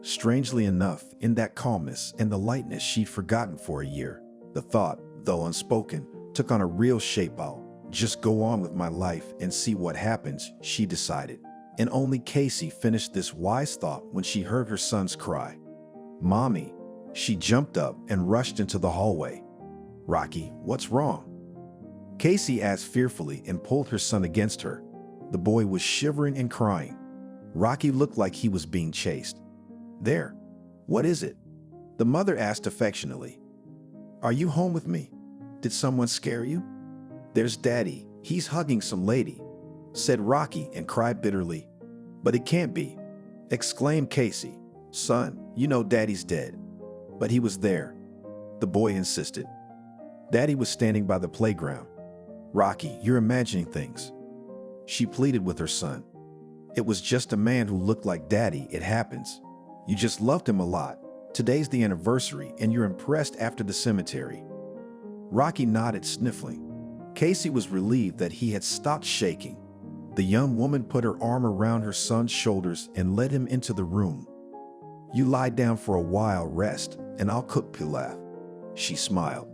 Strangely enough, in that calmness and the lightness she'd forgotten for a year, the thought, though unspoken, took on a real shape. I'll just go on with my life and see what happens, she decided. And only Casey finished this wise thought when she heard her son's cry. "Mommy!" She jumped up and rushed into the hallway. "Rocky, what's wrong?" Casey asked fearfully and pulled her son against her. The boy was shivering and crying. Rocky looked like he was being chased. "There. What is it?" The mother asked affectionately. "Are you home with me? Did someone scare you?" "There's Daddy. He's hugging some lady," said Rocky and cried bitterly. "But it can't be," exclaimed Casey. "Son, you know Daddy's dead." "But he was there," the boy insisted. "Daddy was standing by the playground." "Rocky, you're imagining things," she pleaded with her son. "It was just a man who looked like Daddy. It happens. You just loved him a lot. Today's the anniversary and you're impressed after the cemetery." Rocky nodded, sniffling. Casey was relieved that he had stopped shaking. The young woman put her arm around her son's shoulders and led him into the room. "You lie down for a while, rest, and I'll cook pilaf," she smiled.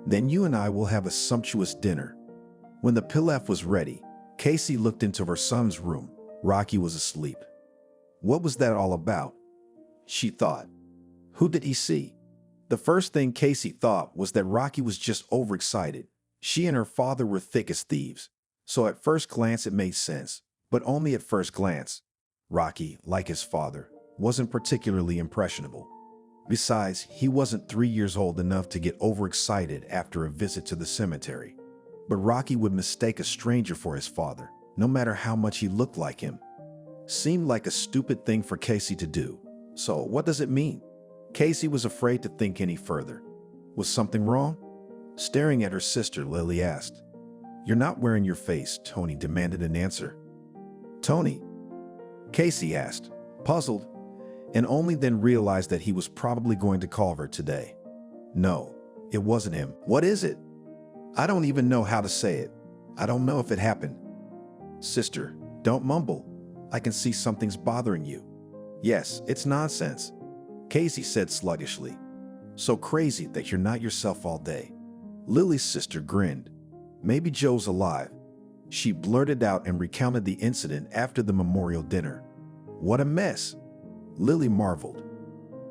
"Then you and I will have a sumptuous dinner." When the pilaf was ready, Casey looked into her son's room. Rocky was asleep. What was that all about? She thought. Who did he see? The first thing Casey thought was that Rocky was just overexcited. She and her father were thick as thieves. So at first glance it made sense, but only at first glance. Rocky, like his father, wasn't particularly impressionable. Besides, he wasn't 3 years old enough to get overexcited after a visit to the cemetery. But Rocky would mistake a stranger for his father, no matter how much he looked like him. Seemed like a stupid thing for Casey to do. So what does it mean? Casey was afraid to think any further. Was something wrong? Staring at her sister, Lily asked. "You're not wearing your face," Tony demanded an answer. "Tony?" Casey asked, puzzled, and only then realized that he was probably going to call her today. No, it wasn't him. What is it? I don't even know how to say it. I don't know if it happened. Sister, don't mumble. I can see something's bothering you. Yes, it's nonsense, Casey said sluggishly. So crazy that you're not yourself all day. Lily's sister grinned. Maybe Joe's alive. She blurted out and recounted the incident after the memorial dinner. What a mess, Lily marveled.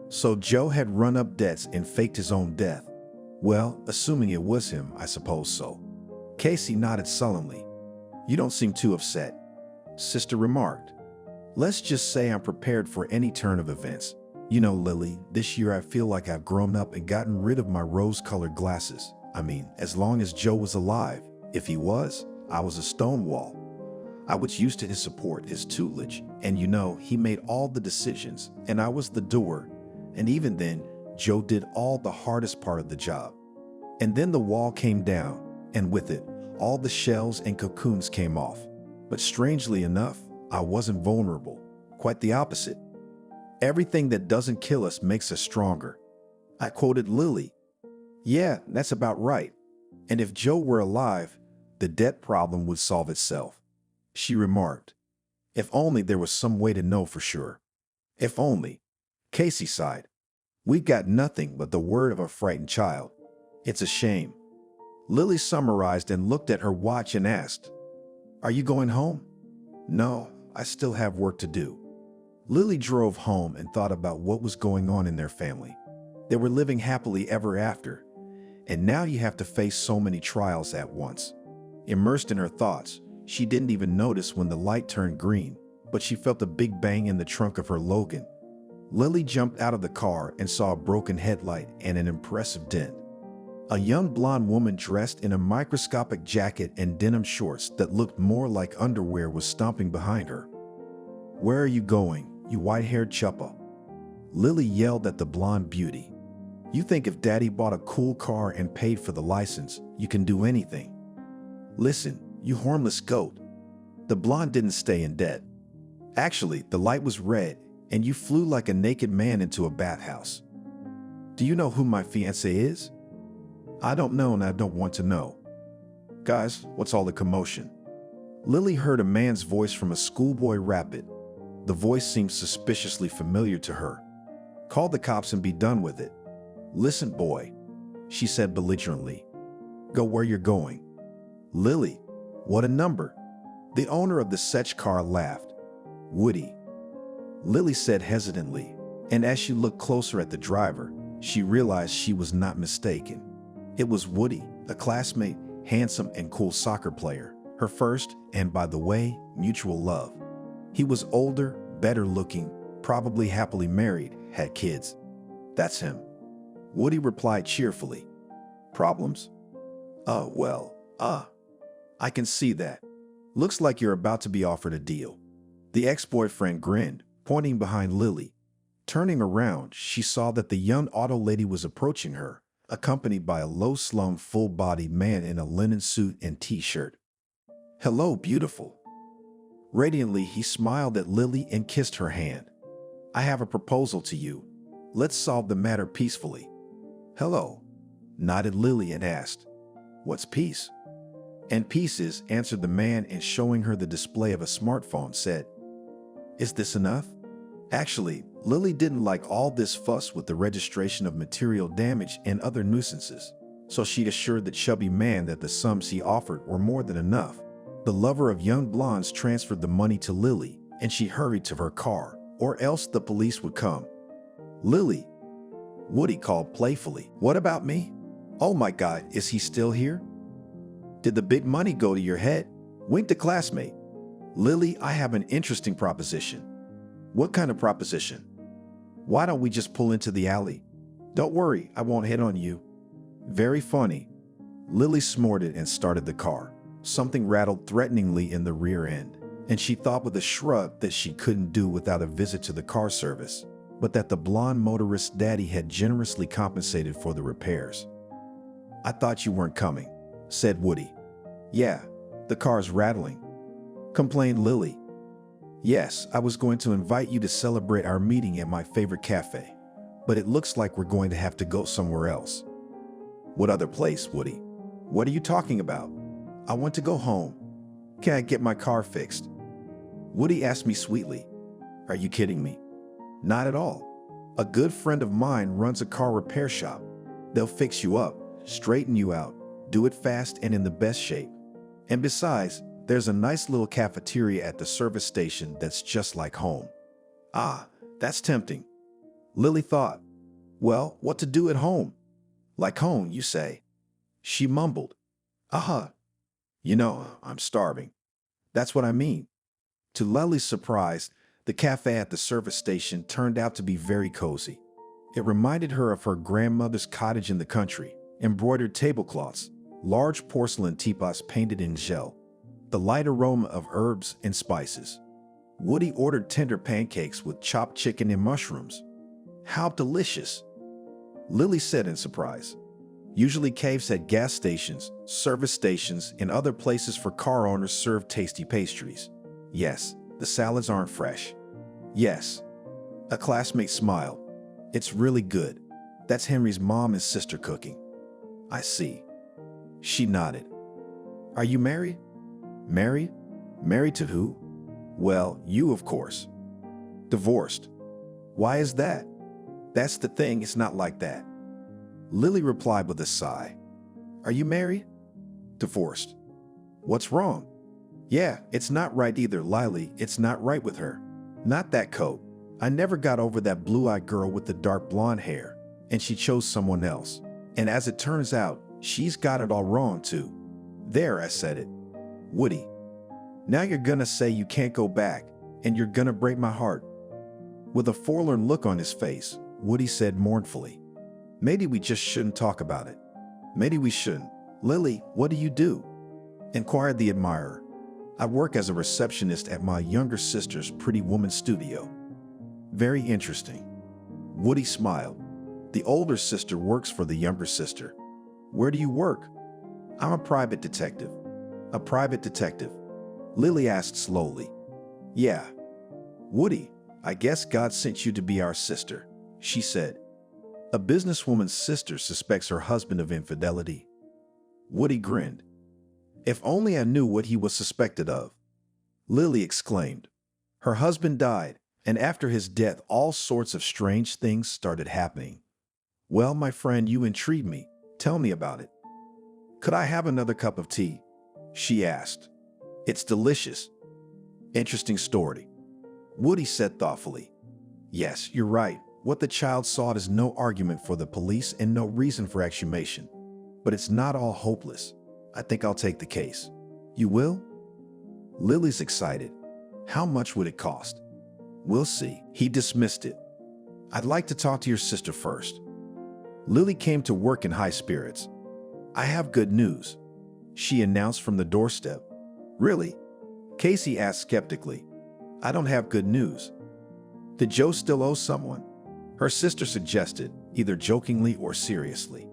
So Joe had run up debts and faked his own death. Well, assuming it was him, I suppose so. Casey nodded sullenly. You don't seem too upset, Sister remarked. Let's just say I'm prepared for any turn of events. You know, Lily, this year I feel like I've grown up and gotten rid of my rose-colored glasses. I mean, as long as Joe was alive. If he was, I was a stone wall. I was used to his support, his tutelage, and you know, he made all the decisions, and I was the doer. And even then, Joe did all the hardest part of the job. And then the wall came down, and with it, all the shells and cocoons came off. But strangely enough, I wasn't vulnerable. Quite the opposite. Everything that doesn't kill us makes us stronger. I quoted Lily. Yeah, that's about right. And if Joe were alive, the debt problem would solve itself, she remarked. If only there was some way to know for sure. If only. Casey sighed. We've got nothing but the word of a frightened child. It's a shame. Lily summarized and looked at her watch and asked, Are you going home? No, I still have work to do. Lily drove home and thought about what was going on in their family. They were living happily ever after, and now you have to face so many trials at once. Immersed in her thoughts, she didn't even notice when the light turned green, but she felt a big bang in the trunk of her Logan. Lily jumped out of the car and saw a broken headlight and an impressive dent. A young blonde woman dressed in a microscopic jacket and denim shorts that looked more like underwear was stomping behind her. Where are you going, you white-haired chuppa? Lily yelled at the blonde beauty. You think if Daddy bought a cool car and paid for the license, you can do anything? Listen, you hornless goat. The blonde didn't stay in debt. Actually, the light was red, and you flew like a naked man into a bathhouse. Do you know who my fiancé is? I don't know and I don't want to know. Guys, what's all the commotion? Lily heard a man's voice from a schoolboy rapid. The voice seemed suspiciously familiar to her. Call the cops and be done with it. Listen, boy, she said belligerently. Go where you're going. Lily, what a number. The owner of the Setch car laughed. Woody, Lily said hesitantly, and as she looked closer at the driver, she realized she was not mistaken. It was Woody, a classmate, handsome and cool soccer player, her first, and by the way, mutual love. He was older, better looking, probably happily married, had kids. That's him. Woody replied cheerfully. Problems? I can see that. Looks like you're about to be offered a deal. The ex-boyfriend grinned, pointing behind Lily. Turning around, she saw that the young auto lady was approaching her, accompanied by a low-slung, full-bodied man in a linen suit and t-shirt. Hello, beautiful. Radiantly, he smiled at Lily and kissed her hand. I have a proposal to you. Let's solve the matter peacefully. Hello, nodded Lily and asked, What's peace? And pieces, answered the man, and showing her the display of a smartphone, said, Is this enough? Actually, Lily didn't like all this fuss with the registration of material damage and other nuisances, so she assured the chubby man that the sums he offered were more than enough. The lover of young blondes transferred the money to Lily, and she hurried to her car, or else the police would come. Lily, Woody called playfully. What about me? Oh my God, is he still here? Did the big money go to your head? Winked a classmate. Lily, I have an interesting proposition. What kind of proposition? Why don't we just pull into the alley? Don't worry, I won't hit on you. Very funny. Lily snorted and started the car. Something rattled threateningly in the rear end, and she thought with a shrug that she couldn't do without a visit to the car service, but that the blonde motorist's daddy had generously compensated for the repairs. I thought you weren't coming, said Woody. Yeah, the car's rattling, complained Lily. Yes, I was going to invite you to celebrate our meeting at my favorite cafe, but it looks like we're going to have to go somewhere else. What other place, Woody? What are you talking about? I want to go home. Can I get my car fixed? Woody asked me sweetly. Are you kidding me? Not at all. A good friend of mine runs a car repair shop. They'll fix you up, straighten you out, do it fast and in the best shape. And besides, there's a nice little cafeteria at the service station that's just like home. Ah, that's tempting. Lily thought. Well, what to do at home? Like home, you say? She mumbled. You know, I'm starving. That's what I mean. To Lily's surprise, the cafe at the service station turned out to be very cozy. It reminded her of her grandmother's cottage in the country, embroidered tablecloths, large porcelain teapots painted in gel, the light aroma of herbs and spices. Woody ordered tender pancakes with chopped chicken and mushrooms. How delicious! Lily said in surprise. Usually cafes at gas stations, service stations, and other places for car owners serve tasty pastries. Yes, the salads aren't fresh. Yes. A classmate smiled. It's really good. That's Henry's mom and sister cooking. I see. She nodded. Are you married? Married? Married to who? Well, you, of course. Divorced. Why is that? That's the thing, it's not like that. Lily replied with a sigh. Are you married? Divorced. What's wrong? Yeah, it's not right either, Lily. It's not right with her. Not that coat. I never got over that blue-eyed girl with the dark blonde hair, and she chose someone else. And as it turns out, she's got it all wrong too. There, I said it. Woody. Now you're gonna say you can't go back, and you're gonna break my heart. With a forlorn look on his face, Woody said mournfully, Maybe we just shouldn't talk about it. Maybe we shouldn't. Lily, what do you do? Inquired the admirer. I work as a receptionist at my younger sister's Pretty Woman studio. Very interesting. Woody smiled. The older sister works for the younger sister. Where do you work? I'm a private detective. A private detective? Lily asked slowly. Yeah. Woody, I guess God sent you to be our sister, she said. A businesswoman's sister suspects her husband of infidelity. Woody grinned. If only I knew what he was suspected of. Lily exclaimed. Her husband died, and after his death, all sorts of strange things started happening. Well, my friend, you intrigue me. Tell me about it. Could I have another cup of tea? She asked. It's delicious. Interesting story. Woody said thoughtfully. Yes, you're right. What the child sought is no argument for the police and no reason for exhumation. But it's not all hopeless. I think I'll take the case. You will? Lily's excited. How much would it cost? We'll see. He dismissed it. I'd like to talk to your sister first. Lily came to work in high spirits. I have good news, she announced from the doorstep. Really? Casey asked skeptically. I don't have good news. Did Joe still owe someone? Her sister suggested, either jokingly or seriously.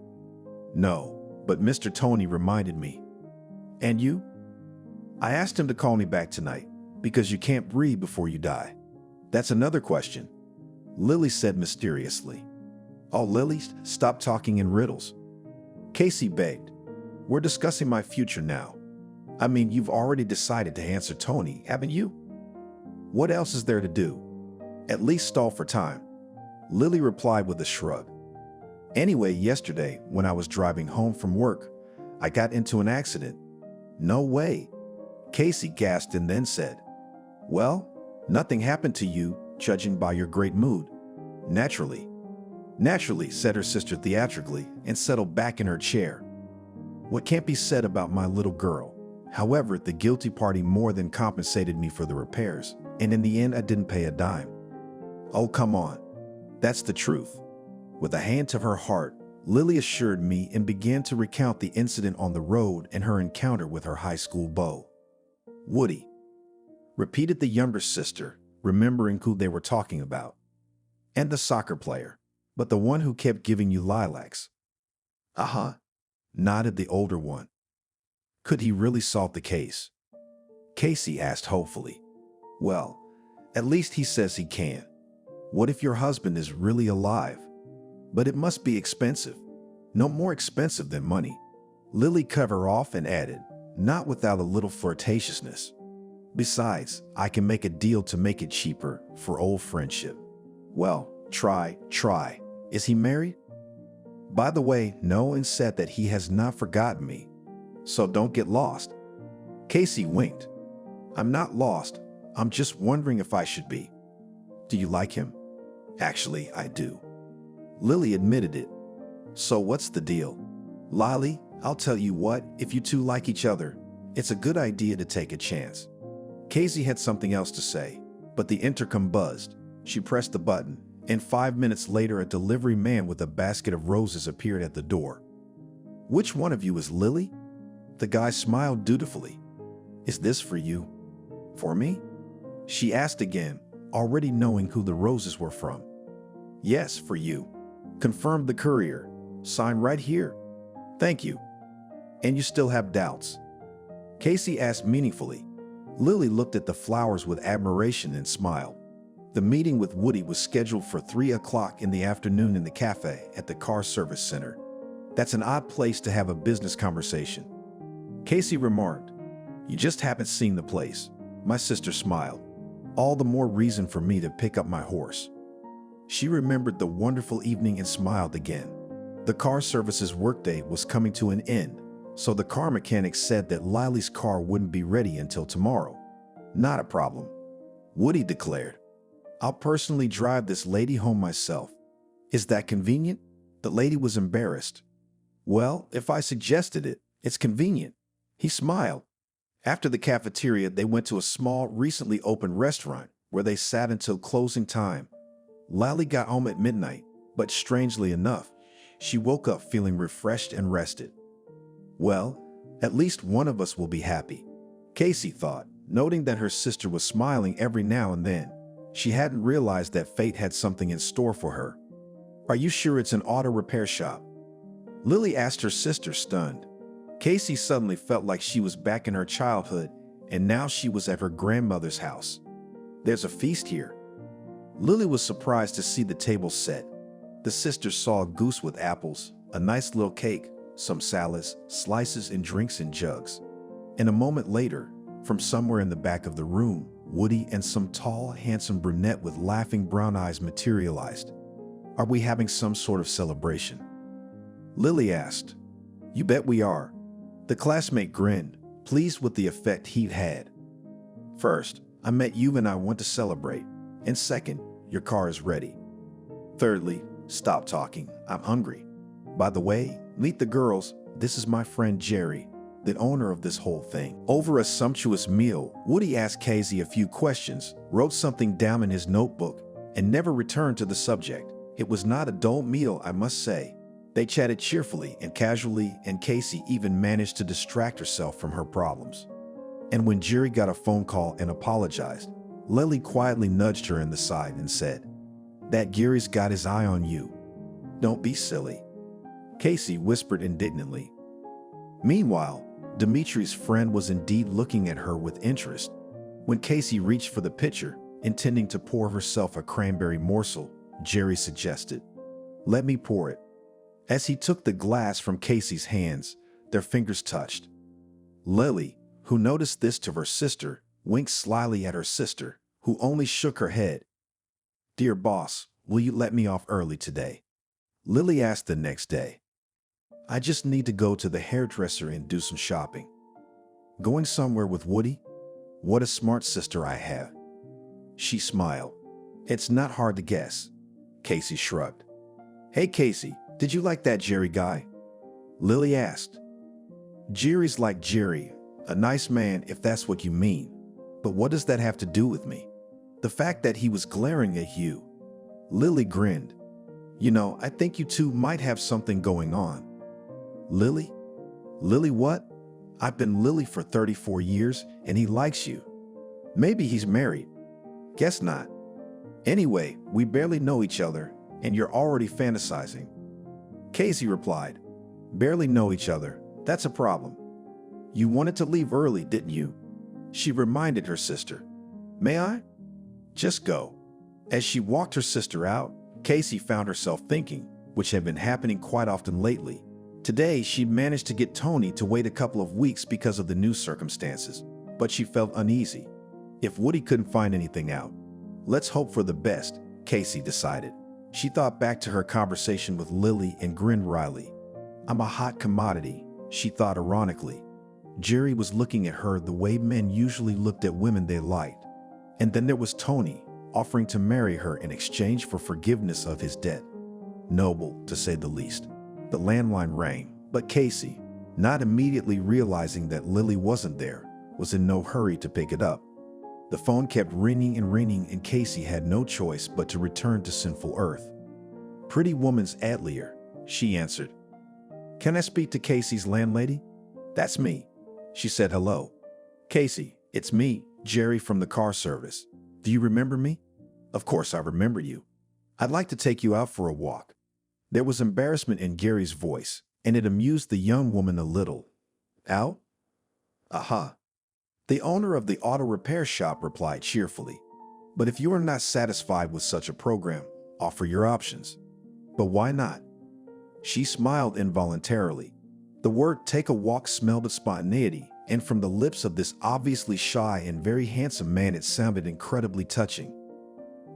No, but Mr. Tony reminded me. And you? I asked him to call me back tonight, because you can't breathe before you die. That's another question, Lily said mysteriously. Oh, Lily, stop talking in riddles. Casey begged. We're discussing my future now. I mean, you've already decided to answer Tony, haven't you? What else is there to do? At least stall for time. Lily replied with a shrug. Anyway, yesterday, when I was driving home from work, I got into an accident. No way. Casey gasped and then said, Well, nothing happened to you, judging by your great mood. Naturally. Naturally, said her sister theatrically and settled back in her chair. What can't be said about my little girl? However, the guilty party more than compensated me for the repairs, and in the end I didn't pay a dime. Oh, come on. That's the truth. With a hand to her heart, Lily assured me and began to recount the incident on the road and her encounter with her high school beau. Woody, repeated the younger sister, remembering who they were talking about. And the soccer player, but the one who kept giving you lilacs. Uh-huh, nodded the older one. Could he really solve the case? Casey asked hopefully. Well, at least he says he can. What if your husband is really alive? But it must be expensive. No more expensive than money. Lily cut her off and added, not without a little flirtatiousness. Besides, I can make a deal to make it cheaper for old friendship. Well, try. Is he married? By the way, no, and said that he has not forgotten me. So don't get lost. Casey winked. I'm not lost. I'm just wondering if I should be. Do you like him? Actually, I do. Lily admitted it. So what's the deal? Lily, I'll tell you what, if you two like each other, it's a good idea to take a chance. Casey had something else to say, but the intercom buzzed. She pressed the button, and 5 minutes later a delivery man with a basket of roses appeared at the door. Which one of you is Lily? The guy smiled dutifully. Is this for you? For me? She asked again, already knowing who the roses were from. Yes, for you, confirmed the courier. Sign right here. Thank you. And you still have doubts? Casey asked meaningfully. Lily looked at the flowers with admiration and smiled. The meeting with Woody was scheduled for 3 o'clock in the afternoon in the cafe at the car service center. That's an odd place to have a business conversation. Casey remarked, You just haven't seen the place. My sister smiled. All the more reason for me to pick up my horse. She remembered the wonderful evening and smiled again. The car service's workday was coming to an end, so the car mechanic said that Lily's car wouldn't be ready until tomorrow. Not a problem, Woody declared. I'll personally drive this lady home myself. Is that convenient? The lady was embarrassed. Well, if I suggested it, it's convenient. He smiled. After the cafeteria, they went to a small, recently opened restaurant where they sat until closing time. Lily got home at midnight, but strangely enough, she woke up feeling refreshed and rested. Well, at least one of us will be happy, Casey thought, noting that her sister was smiling every now and then. She hadn't realized that fate had something in store for her. Are you sure it's an auto repair shop? Lily asked her sister, stunned. Casey suddenly felt like she was back in her childhood, and now she was at her grandmother's house. There's a feast here. Lily was surprised to see the table set. The sisters saw a goose with apples, a nice little cake, some salads, slices, and drinks in jugs. And a moment later, from somewhere in the back of the room, Woody and some tall, handsome brunette with laughing brown eyes materialized. "Are we having some sort of celebration?" Lily asked. "You bet we are." The classmate grinned, pleased with the effect he'd had. "First, I met you and I want to celebrate. And second, your car is ready. Thirdly, stop talking, I'm hungry. By the way, meet the girls, this is my friend Jerry, the owner of this whole thing." Over a sumptuous meal, Woody asked Casey a few questions, wrote something down in his notebook, and never returned to the subject. It was not a dull meal, I must say. They chatted cheerfully and casually, and Casey even managed to distract herself from her problems. And when Jerry got a phone call and apologized, Lily quietly nudged her in the side and said, "That Gary's got his eye on you. Don't be silly." Casey whispered indignantly. Meanwhile, Dimitri's friend was indeed looking at her with interest. When Casey reached for the pitcher, intending to pour herself a cranberry morsel, Jerry suggested, "Let me pour it." As he took the glass from Casey's hands, their fingers touched. Lily, who noticed this to her sister, winked slyly at her sister, who only shook her head. "Dear boss, will you let me off early today?" Lily asked the next day. "I just need to go to the hairdresser and do some shopping." "Going somewhere with Woody? What a smart sister I have." She smiled. "It's not hard to guess." Casey shrugged. "Hey Casey, did you like that Jerry guy?" Lily asked. "Jerry's like Jerry, a nice man if that's what you mean. But what does that have to do with me?" "The fact that he was glaring at you." Lily grinned. "You know, I think you two might have something going on." "Lily? Lily what? I've been Lily for 34 years and he likes you." "Maybe he's married." "Guess not." "Anyway, we barely know each other and you're already fantasizing." Casey replied, "Barely know each other, that's a problem." "You wanted to leave early, didn't you?" She reminded her sister. "May I?" "Just go." As she walked her sister out, Casey found herself thinking, which had been happening quite often lately. Today, she managed to get Tony to wait a couple of weeks because of the new circumstances, but she felt uneasy. If Woody couldn't find anything out, let's hope for the best, Casey decided. She thought back to her conversation with Lily and grinned wryly. "I'm a hot commodity," she thought ironically. Jerry was looking at her the way men usually looked at women they liked. And then there was Tony, offering to marry her in exchange for forgiveness of his debt. Noble, to say the least. The landline rang, but Casey, not immediately realizing that Lily wasn't there, was in no hurry to pick it up. The phone kept ringing and Casey had no choice but to return to sinful earth. "Pretty Woman's Adlier," she answered. "Can I speak to Casey's landlady?" "That's me." She said hello. "Casey, it's me, Jerry from the car service. Do you remember me?" "Of course I remember you. I'd like to take you out for a walk." There was embarrassment in Gary's voice, and it amused the young woman a little. "Out?" "Aha." The owner of the auto repair shop replied cheerfully. "But if you are not satisfied with such a program, offer your options." "But why not?" She smiled involuntarily. The word "take a walk" smelled of spontaneity, and from the lips of this obviously shy and very handsome man it sounded incredibly touching.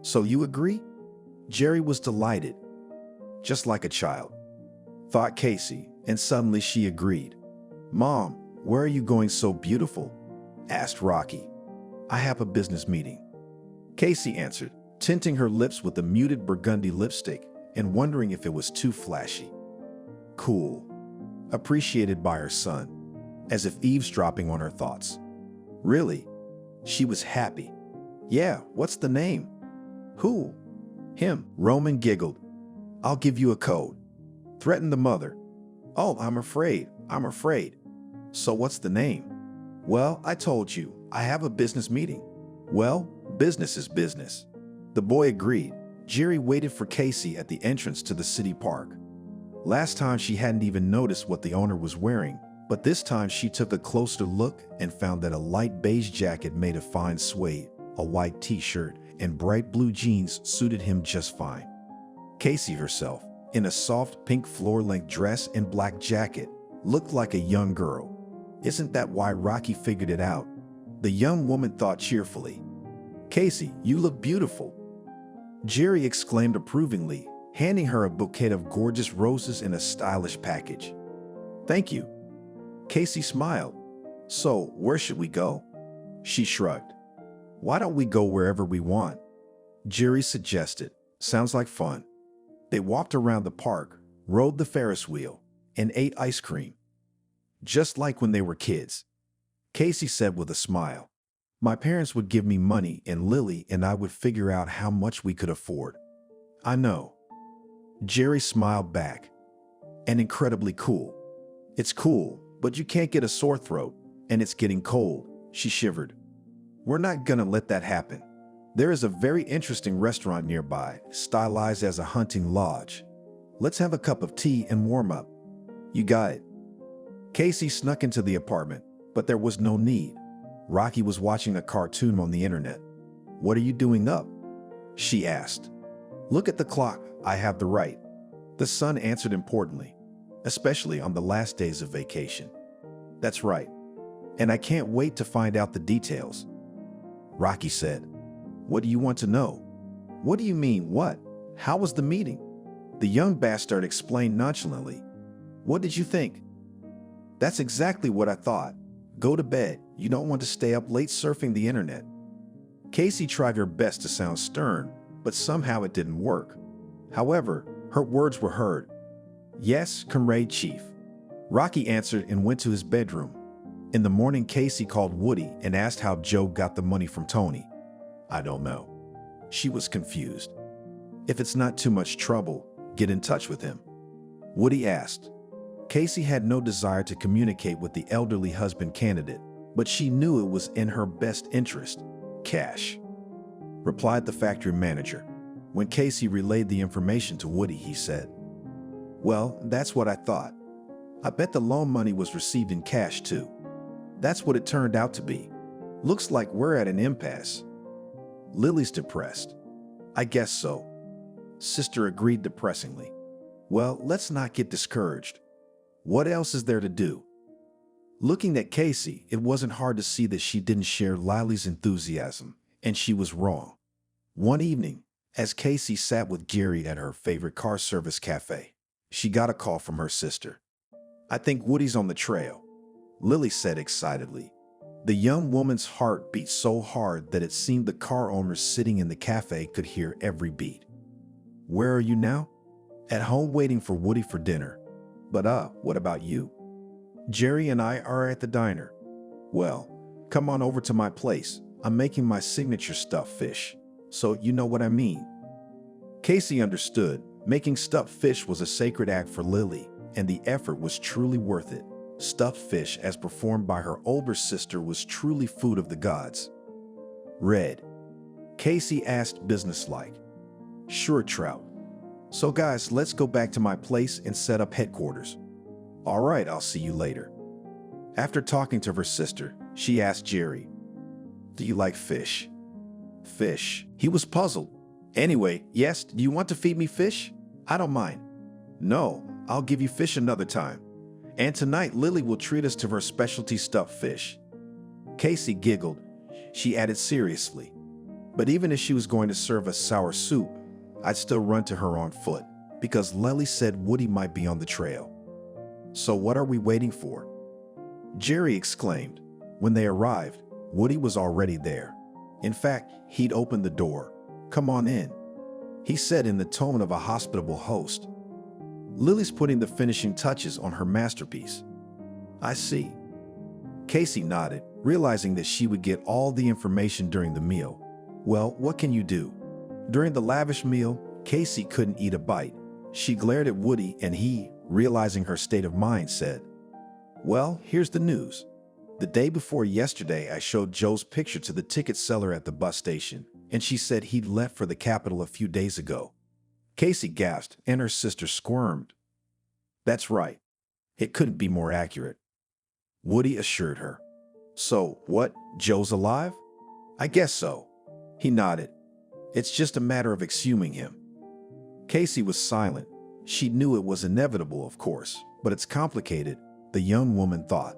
"So you agree?" Jerry was delighted. Just like a child, thought Casey, and suddenly she agreed. "Mom, where are you going so beautiful?" asked Rocky. "I have a business meeting," Casey answered, tinting her lips with a muted burgundy lipstick and wondering if it was too flashy. Cool, appreciated by her son, as if eavesdropping on her thoughts. "Really?" She was happy. "Yeah, what's the name?" "Who?" "Him," Roman giggled. "I'll give you a code." Threatened the mother. "Oh, I'm afraid. So what's the name?" "Well, I told you, I have a business meeting." "Well, business is business." The boy agreed. Jerry waited for Casey at the entrance to the city park. Last time she hadn't even noticed what the owner was wearing, but this time she took a closer look and found that a light beige jacket made of fine suede, a white t-shirt, and bright blue jeans suited him just fine. Casey herself, in a soft pink floor-length dress and black jacket, looked like a young girl. Isn't that why Rocky figured it out? The young woman thought cheerfully. Casey, you look beautiful. Jerry exclaimed approvingly, handing her a bouquet of gorgeous roses in a stylish package. Thank you. Casey smiled. So, where should we go? She shrugged. Why don't we go wherever we want? Jerry suggested. Sounds like fun. They walked around the park, rode the Ferris wheel, and ate ice cream. Just like when they were kids. Casey said with a smile. My parents would give me money and Lily and I would figure out how much we could afford. I know. Jerry smiled back. And incredibly cool. It's cool, but you can't get a sore throat, and it's getting cold, she shivered. We're not gonna let that happen. There is a very interesting restaurant nearby, stylized as a hunting lodge. Let's have a cup of tea and warm up. You got it. Casey snuck into the apartment, but there was no need. Rocky was watching a cartoon on the internet. What are you doing up? She asked. Look at the clock, I have the right. The son answered importantly, especially on the last days of vacation. That's right. And I can't wait to find out the details. Rocky said. What do you want to know? What do you mean, what? How was the meeting? The young bastard explained nonchalantly. What did you think? That's exactly what I thought. Go to bed. You don't want to stay up late surfing the internet. Casey tried her best to sound stern, but somehow it didn't work. However, her words were heard. Yes, Comrade Chief. Rocky answered and went to his bedroom. In the morning, Casey called Woody and asked how Joe got the money from Tony. I don't know. She was confused. If it's not too much trouble, get in touch with him. Woody asked. Casey had no desire to communicate with the elderly husband candidate, but she knew it was in her best interest. Cash, replied the factory manager. When Casey relayed the information to Woody, he said, Well, that's what I thought. I bet the loan money was received in cash too. That's what it turned out to be. Looks like we're at an impasse. Lily's depressed. I guess so. Sister agreed depressingly. Well, let's not get discouraged. What else is there to do? Looking at Casey, it wasn't hard to see that she didn't share Lily's enthusiasm, and she was wrong. One evening, as Casey sat with Jerry at her favorite car service cafe, she got a call from her sister. I think Woody's on the trail, Lily said excitedly. The young woman's heart beat so hard that it seemed the car owners sitting in the cafe could hear every beat. Where are you now? At home waiting for Woody for dinner. But what about you? Jerry and I are at the diner. Well, come on over to my place. I'm making my signature stuffed fish. So you know what I mean. Casey understood. Making stuffed fish was a sacred act for Lily, and the effort was truly worth it. Stuffed fish, as performed by her older sister, was truly food of the gods. Red. Casey asked businesslike. Sure, Trout. So guys, let's go back to my place and set up headquarters. All right, I'll see you later. After talking to her sister, she asked Jerry, Do you like fish? Fish. He was puzzled. Anyway, yes, do you want to feed me fish? I don't mind. No, I'll give you fish another time. And tonight, Lily will treat us to her specialty stuffed fish. Casey giggled. She added seriously, But even if she was going to serve us sour soup, I'd still run to her on foot, because Lily said Woody might be on the trail. So what are we waiting for? Jerry exclaimed. When they arrived, Woody was already there. In fact, he'd opened the door. Come on in, he said in the tone of a hospitable host. Lily's putting the finishing touches on her masterpiece. I see. Casey nodded, realizing that she would get all the information during the meal. Well, what can you do? During the lavish meal, Casey couldn't eat a bite. She glared at Woody and he, realizing her state of mind, said, Well, here's the news. The day before yesterday, I showed Joe's picture to the ticket seller at the bus station, and she said he'd left for the capital a few days ago. Casey gasped and her sister squirmed. That's right. It couldn't be more accurate. Woody assured her. So, what, Joe's alive? I guess so. He nodded. It's just a matter of exhuming him. Casey was silent. She knew it was inevitable, of course, but it's complicated, the young woman thought.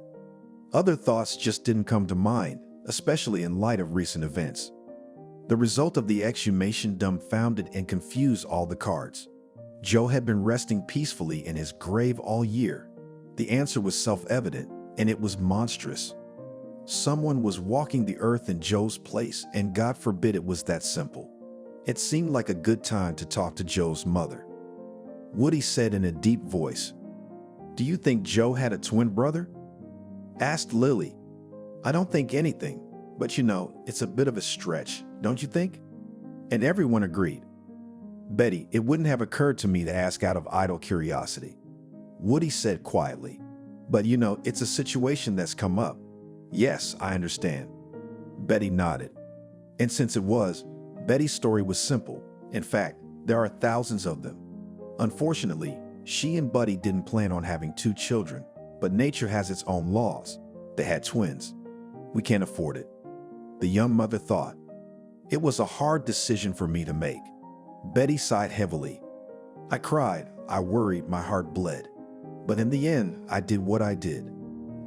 Other thoughts just didn't come to mind, especially in light of recent events. The result of the exhumation dumbfounded and confused all the cards. Joe had been resting peacefully in his grave all year. The answer was self-evident, and it was monstrous. Someone was walking the earth in Joe's place, and God forbid it was that simple. It seemed like a good time to talk to Joe's mother. Woody said in a deep voice, "Do you think Joe had a twin brother?" Asked Lily. "I don't think anything, but it's a bit of a stretch, don't you think?" And everyone agreed. "Betty, it wouldn't have occurred to me to ask out of idle curiosity," Woody said quietly. "But it's a situation that's come up." "Yes, I understand." Betty nodded. And since it was, Betty's story was simple. In fact, there are thousands of them. Unfortunately, she and Buddy didn't plan on having 2 children, but nature has its own laws. They had twins. "We can't afford it," the young mother thought. "It was a hard decision for me to make." Betty sighed heavily. "I cried, I worried, my heart bled. But in the end, I did what I did.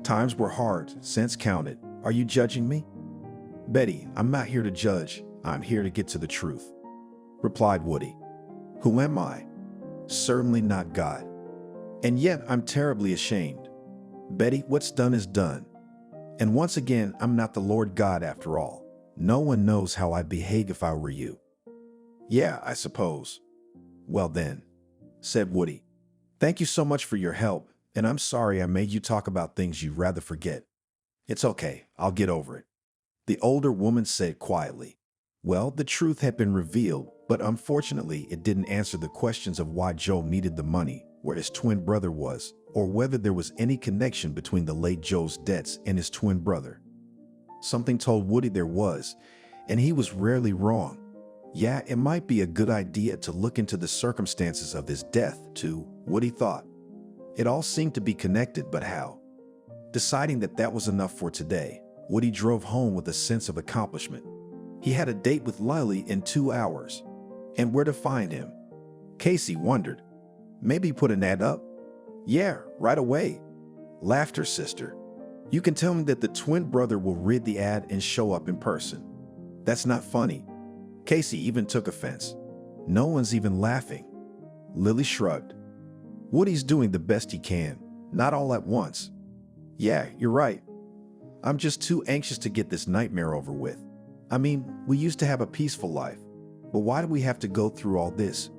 Times were hard, cents counted. Are you judging me?" "Betty, I'm not here to judge. I'm here to get to the truth," replied Woody. "Who am I? Certainly not God. And yet I'm terribly ashamed. Betty, what's done is done. And once again, I'm not the Lord God after all. No one knows how I'd behave if I were you." "Yeah, I suppose." "Well then," said Woody, "thank you so much for your help, and I'm sorry I made you talk about things you'd rather forget." "It's okay, I'll get over it," the older woman said quietly. Well, the truth had been revealed, but unfortunately it didn't answer the questions of why Joe needed the money, where his twin brother was, or whether there was any connection between the late Joe's debts and his twin brother. Something told Woody there was, and he was rarely wrong. Yeah, it might be a good idea to look into the circumstances of his death, too, Woody thought. It all seemed to be connected, but how? Deciding that was enough for today, Woody drove home with a sense of accomplishment. He had a date with Lily in 2 hours. And where to find him? Casey wondered. Maybe put an ad up? "Yeah, right away," laughed her sister. "You can tell him that the twin brother will read the ad and show up in person." "That's not funny." Casey even took offense. "No one's even laughing." Lily shrugged. "Woody's doing the best he can, not all at once." "Yeah, you're right. I'm just too anxious to get this nightmare over with. I mean, we used to have a peaceful life, but why do we have to go through all this?"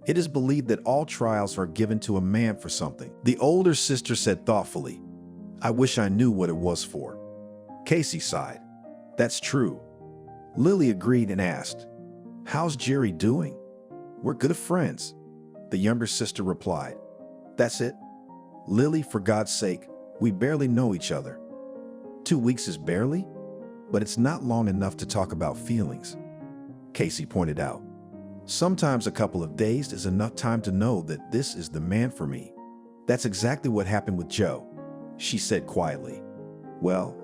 "It is believed that all trials are given to a man for something," the older sister said thoughtfully. "I wish I knew what it was for." Casey sighed. "That's true." Lily agreed and asked, "How's Jerry doing?" "We're good friends," the younger sister replied. "That's it?" "Lily, for God's sake, we barely know each other." 2 weeks is barely? But it's not long enough to talk about feelings, Casey pointed out. "Sometimes a couple of days is enough time to know that this is the man for me." "That's exactly what happened with Joe," she said quietly. "Well,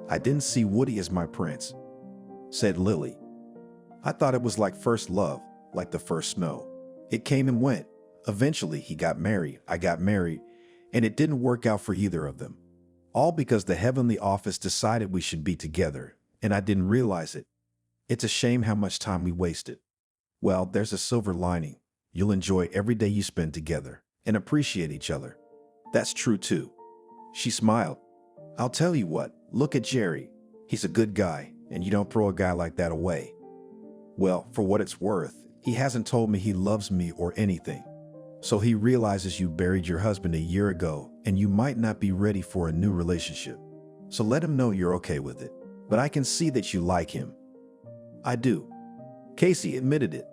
I didn't see Woody as my prince," said Lily. "I thought it was like first love, like the first snow. It came and went. Eventually he got married, I got married, and it didn't work out for either of them. All because the heavenly office decided we should be together, and I didn't realize it. It's a shame how much time we wasted. Well, there's a silver lining. You'll enjoy every day you spend together and appreciate each other." "That's true too." She smiled. "I'll tell you what, look at Jerry. He's a good guy, and you don't throw a guy like that away." "Well, for what it's worth, he hasn't told me he loves me or anything. So he realizes you buried your husband a year ago, and you might not be ready for a new relationship. So let him know you're okay with it. But I can see that you like him." "I do." Casey admitted it.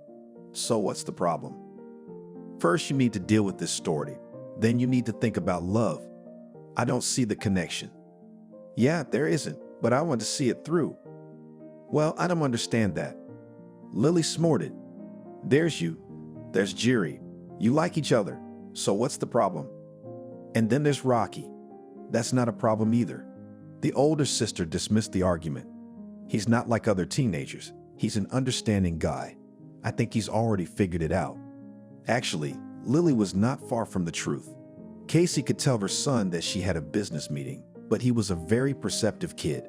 "So what's the problem?" "First, you need to deal with this story. Then you need to think about love. I don't see the connection." "Yeah, there isn't, but I want to see it through." "Well, I don't understand that." Lily snorted. "There's you. There's Jerry. You like each other. So what's the problem? And then there's Rocky. That's not a problem either." The older sister dismissed the argument. "He's not like other teenagers. He's an understanding guy. I think he's already figured it out." Actually, Lily was not far from the truth. Casey could tell her son that she had a business meeting, but he was a very perceptive kid.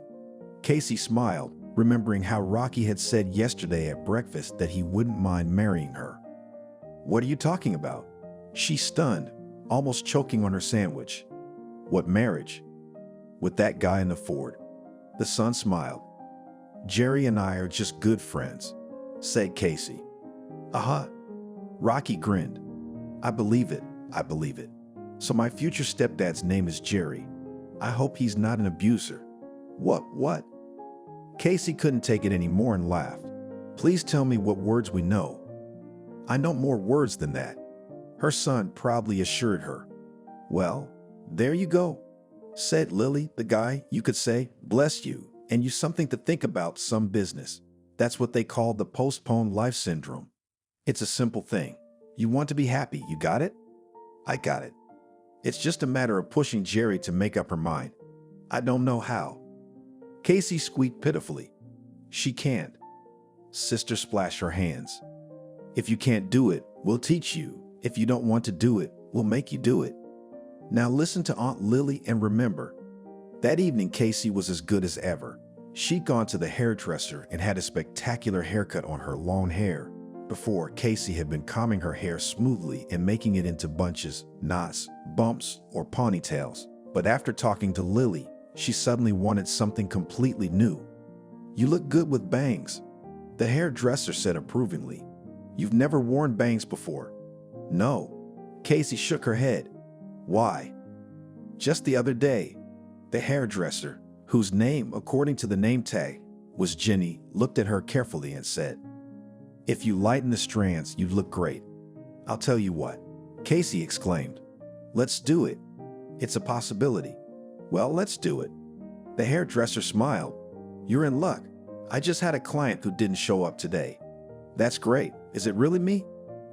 Casey smiled, remembering how Rocky had said yesterday at breakfast that he wouldn't mind marrying her. "What are you talking about?" She stunned, almost choking on her sandwich. "What marriage?" "With that guy in the Ford." The son smiled. "Jerry and I are just good friends," said Casey. "Uh-huh." Rocky grinned. "I believe it. I believe it. So my future stepdad's name is Jerry. I hope he's not an abuser." What? Casey couldn't take it anymore and laughed. "Please tell me what words we know." "I know more words than that," her son proudly assured her. "Well, there you go," said Lily. "The guy, you could say, bless you, and you something to think about, some business. That's what they call the postponed life syndrome. It's a simple thing. You want to be happy, you got it?" "I got it. It's just a matter of pushing Jerry to make up her mind. I don't know how." Casey squeaked pitifully. "She can't." Sister splashed her hands. "If you can't do it, we'll teach you. If you don't want to do it, we'll make you do it." Now listen to Aunt Lily and remember. That evening, Casey was as good as ever. She'd gone to the hairdresser and had a spectacular haircut on her long hair. Before, Casey had been combing her hair smoothly and making it into bunches, knots, bumps, or ponytails. But after talking to Lily, she suddenly wanted something completely new. "You look good with bangs," the hairdresser said approvingly. "You've never worn bangs before." "No." Casey shook her head. "Why?" "Just the other day." The hairdresser, whose name, according to the name tag, was Jenny, looked at her carefully and said, "If you lighten the strands, you'd look great." "I'll tell you what," Casey exclaimed. "Let's do it. It's a possibility." "Well, let's do it." The hairdresser smiled. "You're in luck. I just had a client who didn't show up today." "That's great. Is it really me?"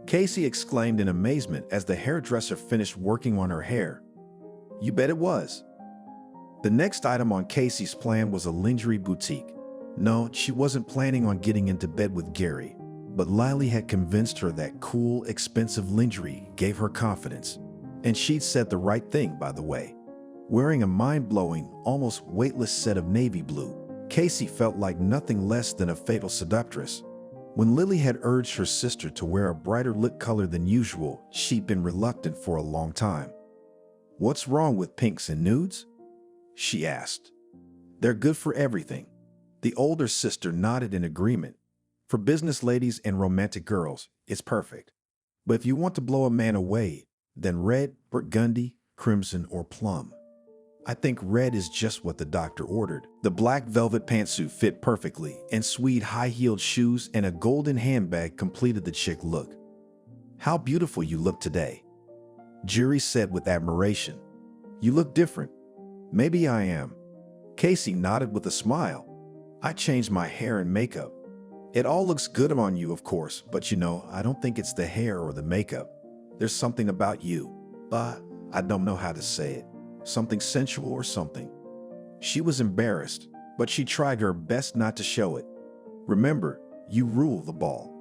Casey exclaimed in amazement as the hairdresser finished working on her hair. "You bet it was." The next item on Casey's plan was a lingerie boutique. No, she wasn't planning on getting into bed with Gary, but Lily had convinced her that cool, expensive lingerie gave her confidence. And she'd said the right thing, by the way. Wearing a mind-blowing, almost weightless set of navy blue, Casey felt like nothing less than a fatal seductress. When Lily had urged her sister to wear a brighter lip color than usual, she'd been reluctant for a long time. "What's wrong with pinks and nudes?" she asked. "They're good for everything." The older sister nodded in agreement. "For business ladies and romantic girls, it's perfect. But if you want to blow a man away, then red, burgundy, crimson, or plum. I think red is just what the doctor ordered." The black velvet pantsuit fit perfectly, and suede high-heeled shoes and a golden handbag completed the chic look. "How beautiful you look today," Jerry said with admiration. "You look different." "Maybe I am." Casey nodded with a smile. "I changed my hair and makeup. It all looks good on you, of course, but I don't think it's the hair or the makeup. There's something about you. I don't know how to say it. Something sensual or something." She was embarrassed, but she tried her best not to show it. "Remember, you rule the ball,"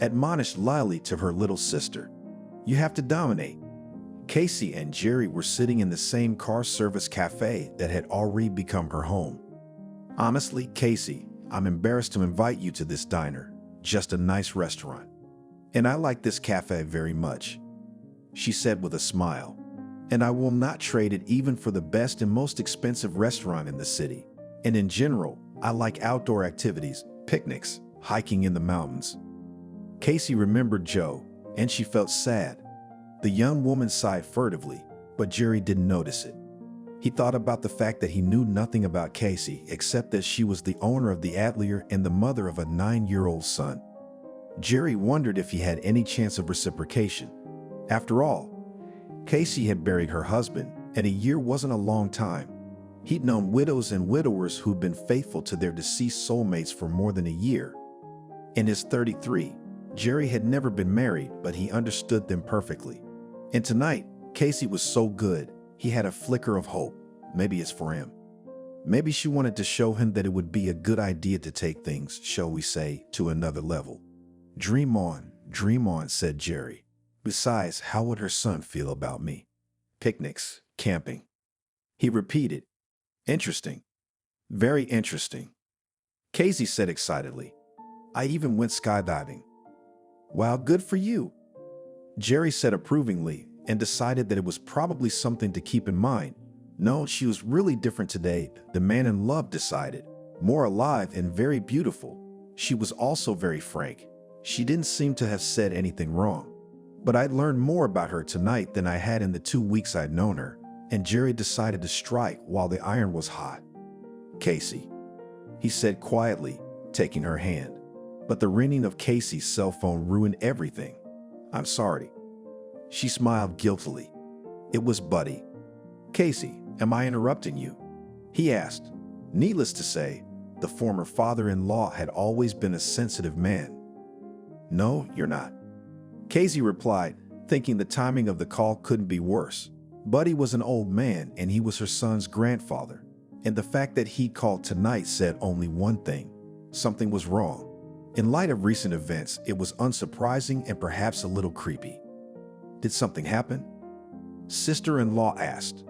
admonished Lily to her little sister. "You have to dominate." Casey and Jerry were sitting in the same car service cafe that had already become her home. "Honestly, Casey, I'm embarrassed to invite you to this diner, just a nice restaurant. And I like this cafe very much," she said with a smile. "And I will not trade it even for the best and most expensive restaurant in the city. And in general, I like outdoor activities, picnics, hiking in the mountains." Casey remembered Joe, and she felt sad. The young woman sighed furtively, but Jerry didn't notice it. He thought about the fact that he knew nothing about Casey except that she was the owner of the Atelier and the mother of a 9-year-old son. Jerry wondered if he had any chance of reciprocation. After all, Casey had buried her husband, and a year wasn't a long time. He'd known widows and widowers who'd been faithful to their deceased soulmates for more than a year. In his 33, Jerry had never been married, but he understood them perfectly. And tonight, Casey was so good, he had a flicker of hope. Maybe it's for him. Maybe she wanted to show him that it would be a good idea to take things, shall we say, to another level. Dream on," said Jerry. Besides, how would her son feel about me? Picnics, camping. He repeated. Interesting. Very interesting. Casey said excitedly. I even went skydiving. Wow, good for you. Jerry said approvingly and decided that it was probably something to keep in mind. No, she was really different today, the man in love decided. More alive and very beautiful. She was also very frank. She didn't seem to have said anything wrong. But I'd learned more about her tonight than I had in the 2 weeks I'd known her, and Jerry decided to strike while the iron was hot. Casey, he said quietly, taking her hand. But the ringing of Casey's cell phone ruined everything. I'm sorry. She smiled guiltily. It was Buddy. Casey, am I interrupting you? He asked. Needless to say, the former father-in-law had always been a sensitive man. No, you're not. Casey replied, thinking the timing of the call couldn't be worse. Buddy was an old man and he was her son's grandfather. And the fact that he called tonight said only one thing. Something was wrong. In light of recent events, it was unsurprising and perhaps a little creepy. Did something happen? Sister-in-law asked.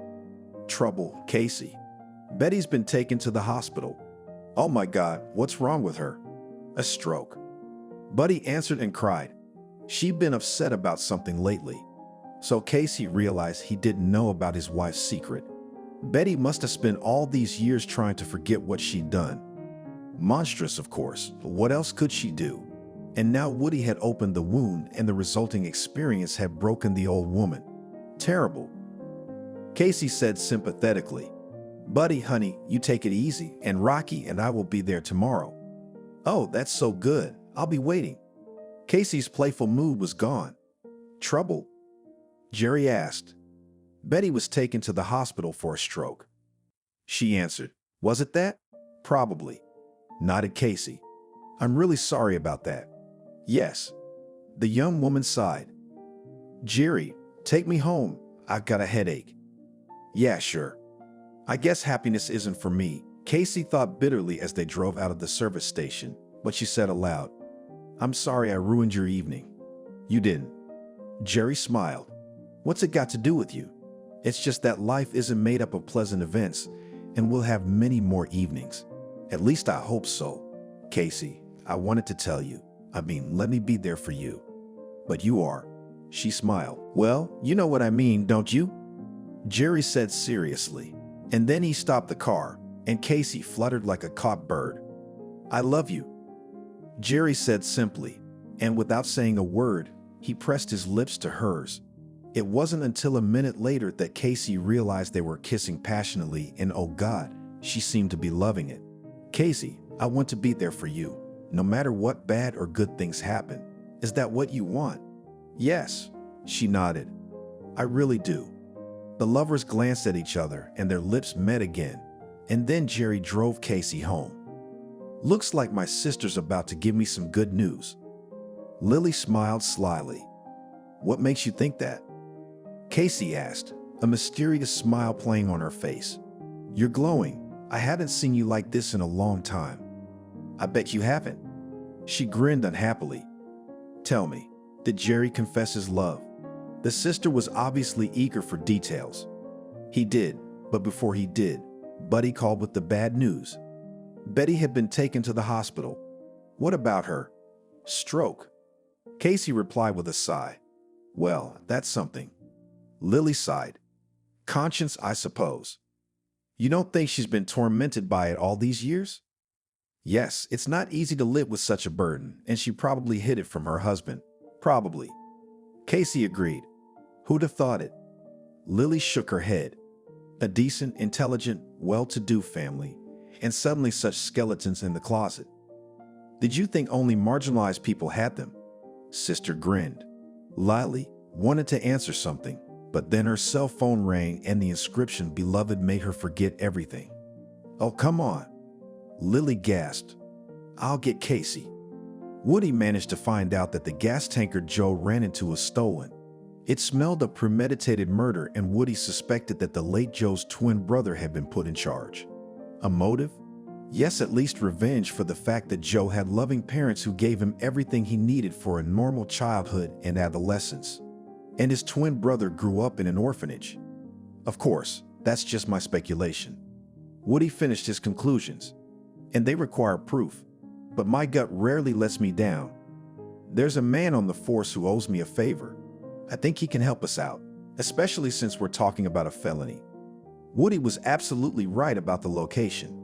Trouble, Casey. Betty's been taken to the hospital. Oh my God, what's wrong with her? A stroke. Buddy answered and cried. She'd been upset about something lately. So Casey realized he didn't know about his wife's secret. Betty must have spent all these years trying to forget what she'd done. Monstrous, of course, but what else could she do? And now Woody had opened the wound and the resulting experience had broken the old woman. Terrible. Casey said sympathetically, Buddy, honey, you take it easy, and Rocky and I will be there tomorrow. Oh, that's so good. I'll be waiting. Casey's playful mood was gone. Trouble? Jerry asked. Betty was taken to the hospital for a stroke. She answered. Was it that? Probably. Nodded Casey. I'm really sorry about that. Yes. The young woman sighed. Jerry, take me home. I've got a headache. Yeah, sure. I guess happiness isn't for me, Casey thought bitterly as they drove out of the service station, but she said aloud, I'm sorry I ruined your evening. You didn't. Jerry smiled. What's it got to do with you? It's just that life isn't made up of pleasant events, and we'll have many more evenings. At least I hope so. Casey, I wanted to tell you. Let me be there for you. But you are. She smiled. Well, you know what I mean, don't you? Jerry said seriously. And then he stopped the car, and Casey fluttered like a caught bird. I love you. Jerry said simply, and without saying a word, he pressed his lips to hers. It wasn't until a minute later that Casey realized they were kissing passionately, and oh God, she seemed to be loving it. Casey, I want to be there for you, no matter what bad or good things happen. Is that what you want? Yes, she nodded. I really do. The lovers glanced at each other and their lips met again, and then Jerry drove Casey home. Looks like my sister's about to give me some good news. Lily smiled slyly. What makes you think that? Casey asked, a mysterious smile playing on her face. You're glowing. I haven't seen you like this in a long time. I bet you haven't. She grinned unhappily. Tell me, did Jerry confess his love? The sister was obviously eager for details. He did, but before he did, Buddy called with the bad news. Betty had been taken to the hospital. What about her? Stroke. Casey replied with a sigh. Well, that's something. Lily sighed. Conscience, I suppose. You don't think she's been tormented by it all these years? Yes, it's not easy to live with such a burden, and she probably hid it from her husband. Probably. Casey agreed. Who'd have thought it? Lily shook her head. A decent, intelligent, well-to-do family, and suddenly such skeletons in the closet. Did you think only marginalized people had them? Sister grinned. Lily wanted to answer something, but then her cell phone rang and the inscription "Beloved" made her forget everything. Oh, come on. Lily gasped. I'll get Casey. Woody managed to find out that the gas tanker Joe ran into was stolen. It smelled of premeditated murder, and Woody suspected that the late Joe's twin brother had been put in charge. A motive? Yes, at least revenge for the fact that Joe had loving parents who gave him everything he needed for a normal childhood and adolescence. and his twin brother grew up in an orphanage. Of course, that's just my speculation. Woody finished his conclusions, and they require proof, but my gut rarely lets me down. There's a man on the force who owes me a favor. I think he can help us out, especially since we're talking about a felony. Woody was absolutely right about the location.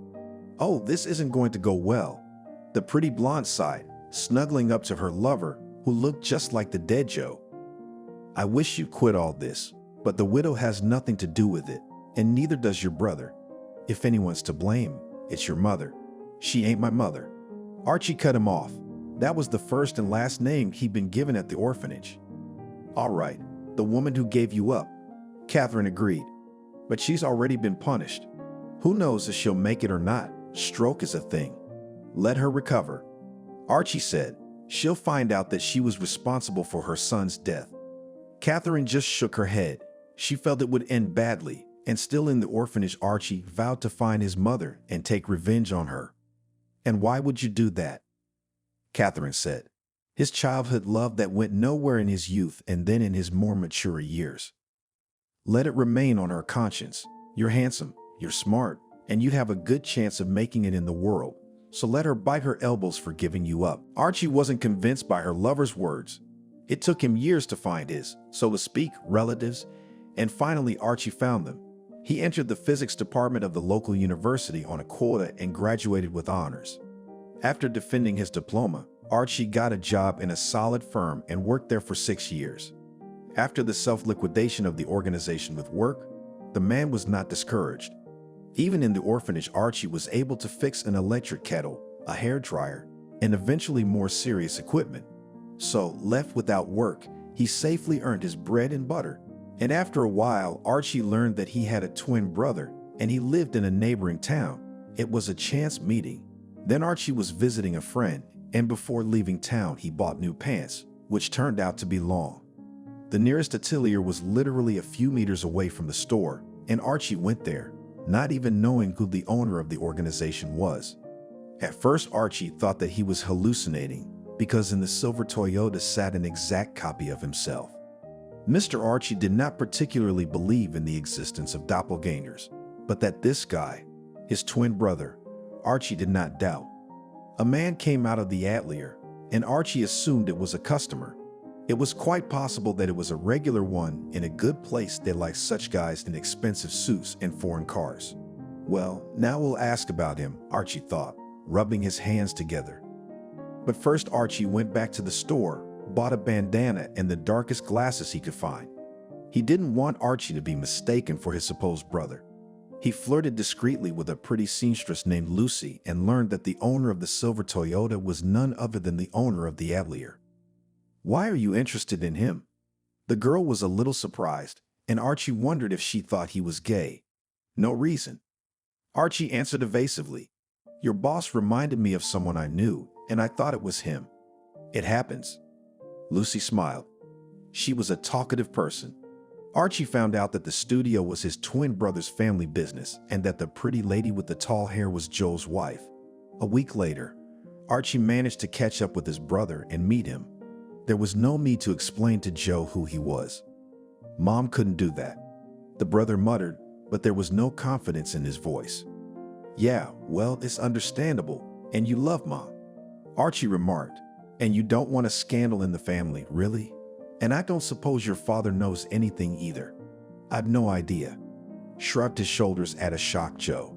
Oh, this isn't going to go well. The pretty blonde sighed, snuggling up to her lover, who looked just like the dead Joe. I wish you'd quit all this, but the widow has nothing to do with it, and neither does your brother. If anyone's to blame, it's your mother. She ain't my mother. Archie cut him off. That was the first and last name he'd been given at the orphanage. All right, the woman who gave you up. Catherine agreed. But she's already been punished. Who knows if she'll make it or not? Stroke is a thing. Let her recover. Archie said, she'll find out that she was responsible for her son's death. Catherine just shook her head. She felt it would end badly, and still in the orphanage, Archie vowed to find his mother and take revenge on her. And why would you do that? Catherine said, his childhood love that went nowhere in his youth and then in his more mature years. Let it remain on her conscience. You're handsome, you're smart, and you'd have a good chance of making it in the world. So let her bite her elbows for giving you up. Archie wasn't convinced by her lover's words. It took him years to find his, so to speak, relatives, and finally Archie found them. He entered the physics department of the local university on a quota and graduated with honors. After defending his diploma, Archie got a job in a solid firm and worked there for 6 years. After the self-liquidation of the organization with work, the man was not discouraged. Even in the orphanage, Archie was able to fix an electric kettle, a hairdryer, and eventually more serious equipment. So, left without work, he safely earned his bread and butter. And after a while, Archie learned that he had a twin brother, and he lived in a neighboring town. It was a chance meeting. Then Archie was visiting a friend, and before leaving town, he bought new pants, which turned out to be long. The nearest atelier was literally a few meters away from the store, and Archie went there, not even knowing who the owner of the organization was. At first, Archie thought that he was hallucinating, because in the silver Toyota sat an exact copy of himself. Mr. Archie did not particularly believe in the existence of doppelgangers, but that this guy, his twin brother, Archie did not doubt. A man came out of the atelier, and Archie assumed it was a customer. It was quite possible that it was a regular one in a good place that likes such guys in expensive suits and foreign cars. Well, now we'll ask about him, Archie thought, rubbing his hands together. But first Archie went back to the store, bought a bandana and the darkest glasses he could find. He didn't want Archie to be mistaken for his supposed brother. He flirted discreetly with a pretty seamstress named Lucy and learned that the owner of the silver Toyota was none other than the owner of the atelier. Why are you interested in him? The girl was a little surprised, and Archie wondered if she thought he was gay. No reason. Archie answered evasively. Your boss reminded me of someone I knew, and I thought it was him. It happens. Lucy smiled. She was a talkative person. Archie found out that the studio was his twin brother's family business and that the pretty lady with the tall hair was Joe's wife. A week later, Archie managed to catch up with his brother and meet him. There was no need to explain to Joe who he was. Mom couldn't do that. The brother muttered, but there was no confidence in his voice. Yeah, well, it's understandable, and you love Mom. Archie remarked, and you don't want a scandal in the family, really? And I don't suppose your father knows anything either. I've no idea. Shrugged his shoulders at a shocked Joe.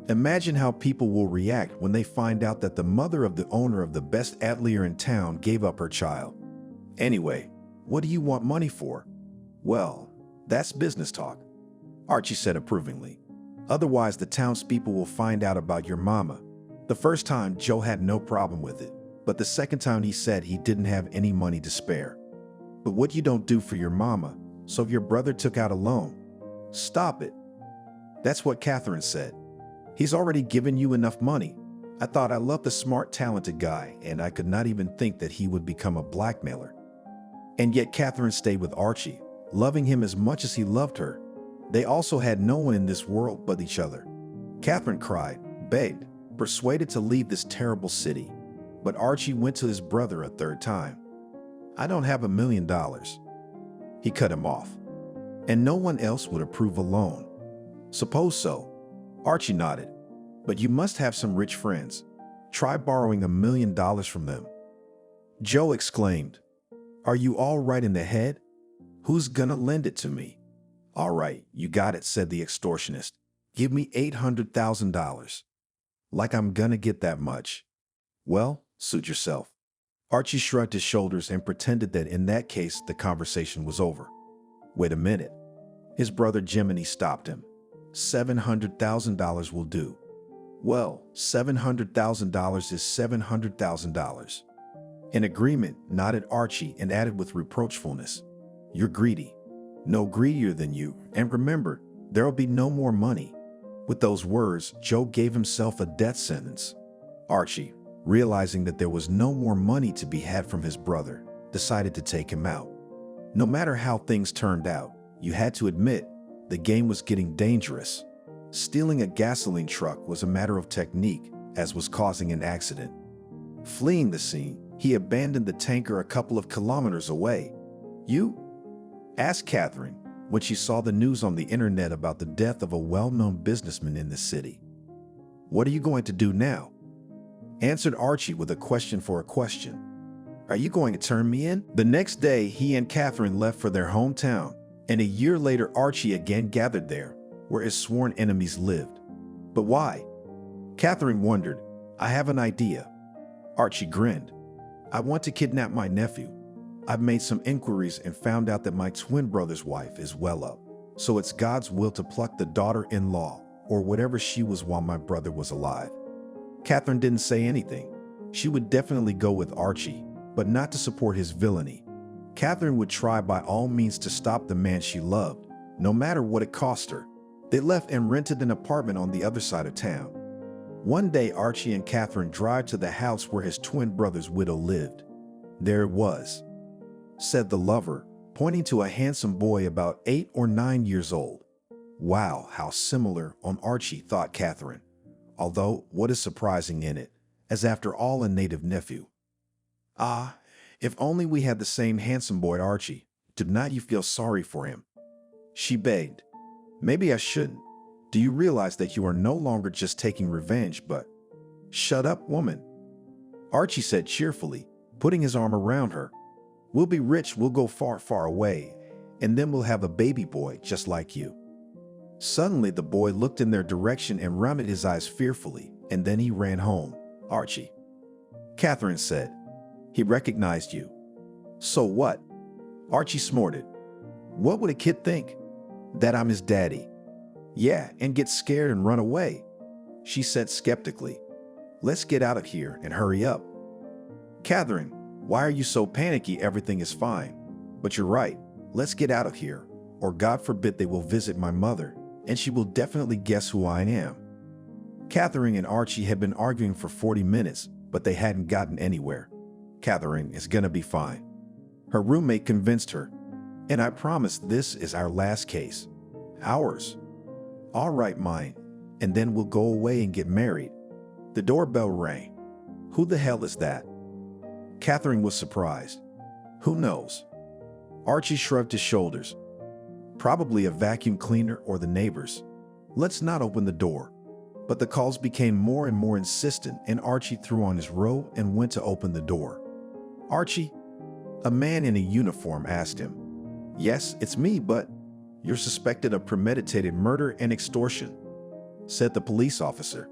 Imagine how people will react when they find out that the mother of the owner of the best atelier in town gave up her child. Anyway, what do you want money for? Well, that's business talk, Archie said approvingly. Otherwise, the townspeople will find out about your mama. The first time, Joe had no problem with it, but the second time he said he didn't have any money to spare. But what you don't do for your mama, so your brother took out a loan. Stop it. That's what Catherine said. He's already given you enough money. I thought I loved the smart, talented guy, and I could not even think that he would become a blackmailer. And yet Catherine stayed with Archie, loving him as much as he loved her. They also had no one in this world but each other. Catherine cried, begged, persuaded to leave this terrible city. But Archie went to his brother a third time. I don't have $1 million. He cut him off. And no one else would approve a loan. Suppose so. Archie nodded. But you must have some rich friends. Try borrowing $1 million from them. Joe exclaimed, "Are you all right in the head? Who's gonna lend it to me?" "All right, you got it," said the extortionist. "Give me $800,000. Like I'm gonna get that much." "Well, suit yourself." Archie shrugged his shoulders and pretended that in that case the conversation was over. "Wait a minute." His brother Jiminy stopped him. $700,000 will do." "Well, $700,000 is $700,000. In agreement, nodded Archie and added with reproachfulness, "You're greedy. No greedier than you, and remember, there'll be no more money." With those words, Joe gave himself a death sentence. Archie, realizing that there was no more money to be had from his brother, decided to take him out. No matter how things turned out, you had to admit, the game was getting dangerous. Stealing a gasoline truck was a matter of technique, as was causing an accident. Fleeing the scene, he abandoned the tanker a couple of kilometers away. "You?" asked Catherine when she saw the news on the internet about the death of a well-known businessman in the city. "What are you going to do now?" answered Archie with a question for a question. "Are you going to turn me in?" The next day, he and Catherine left for their hometown, and a year later Archie again gathered there, where his sworn enemies lived. But why? Catherine wondered. "I have an idea." Archie grinned. "I want to kidnap my nephew. I've made some inquiries and found out that my twin brother's wife is well up, so it's God's will to pluck the daughter-in-law, or whatever she was while my brother was alive." Catherine didn't say anything. She would definitely go with Archie, but not to support his villainy. Catherine would try by all means to stop the man she loved, no matter what it cost her. They left and rented an apartment on the other side of town. One day, Archie and Catherine drive to the house where his twin brother's widow lived. "There it was," said the lover, pointing to a handsome boy about 8 or 9 years old. "Wow, how similar on Archie," thought Catherine. Although, what is surprising in it, as after all a native nephew. "Ah, if only we had the same handsome boy, Archie. Did not you feel sorry for him?" she begged. "Maybe I shouldn't. Do you realize that you are no longer just taking revenge, but—" "Shut up, woman," Archie said cheerfully, putting his arm around her. "We'll be rich, we'll go far, far away, and then we'll have a baby boy just like you." Suddenly, the boy looked in their direction and rounded his eyes fearfully, and then he ran home. "Archie," Catherine said. "He recognized you." "So what?" Archie snorted. "What would a kid think? That I'm his daddy?" "Yeah, and get scared and run away," she said skeptically. "Let's get out of here and hurry up." "Catherine, why are you so panicky? Everything is fine." "But you're right. Let's get out of here, or God forbid they will visit my mother, and she will definitely guess who I am." Catherine and Archie had been arguing for 40 minutes, but they hadn't gotten anywhere. "Catherine is gonna be fine," her roommate convinced her. "And I promise this is our last case." "Ours?" "All right, mine. And then we'll go away and get married." The doorbell rang. "Who the hell is that?" Catherine was surprised. "Who knows?" Archie shrugged his shoulders. "Probably a vacuum cleaner or the neighbors. Let's not open the door." But the calls became more and more insistent, and Archie threw on his robe and went to open the door. "Archie?" A man in a uniform asked him. "Yes, it's me, but—" "You're suspected of premeditated murder and extortion," said the police officer.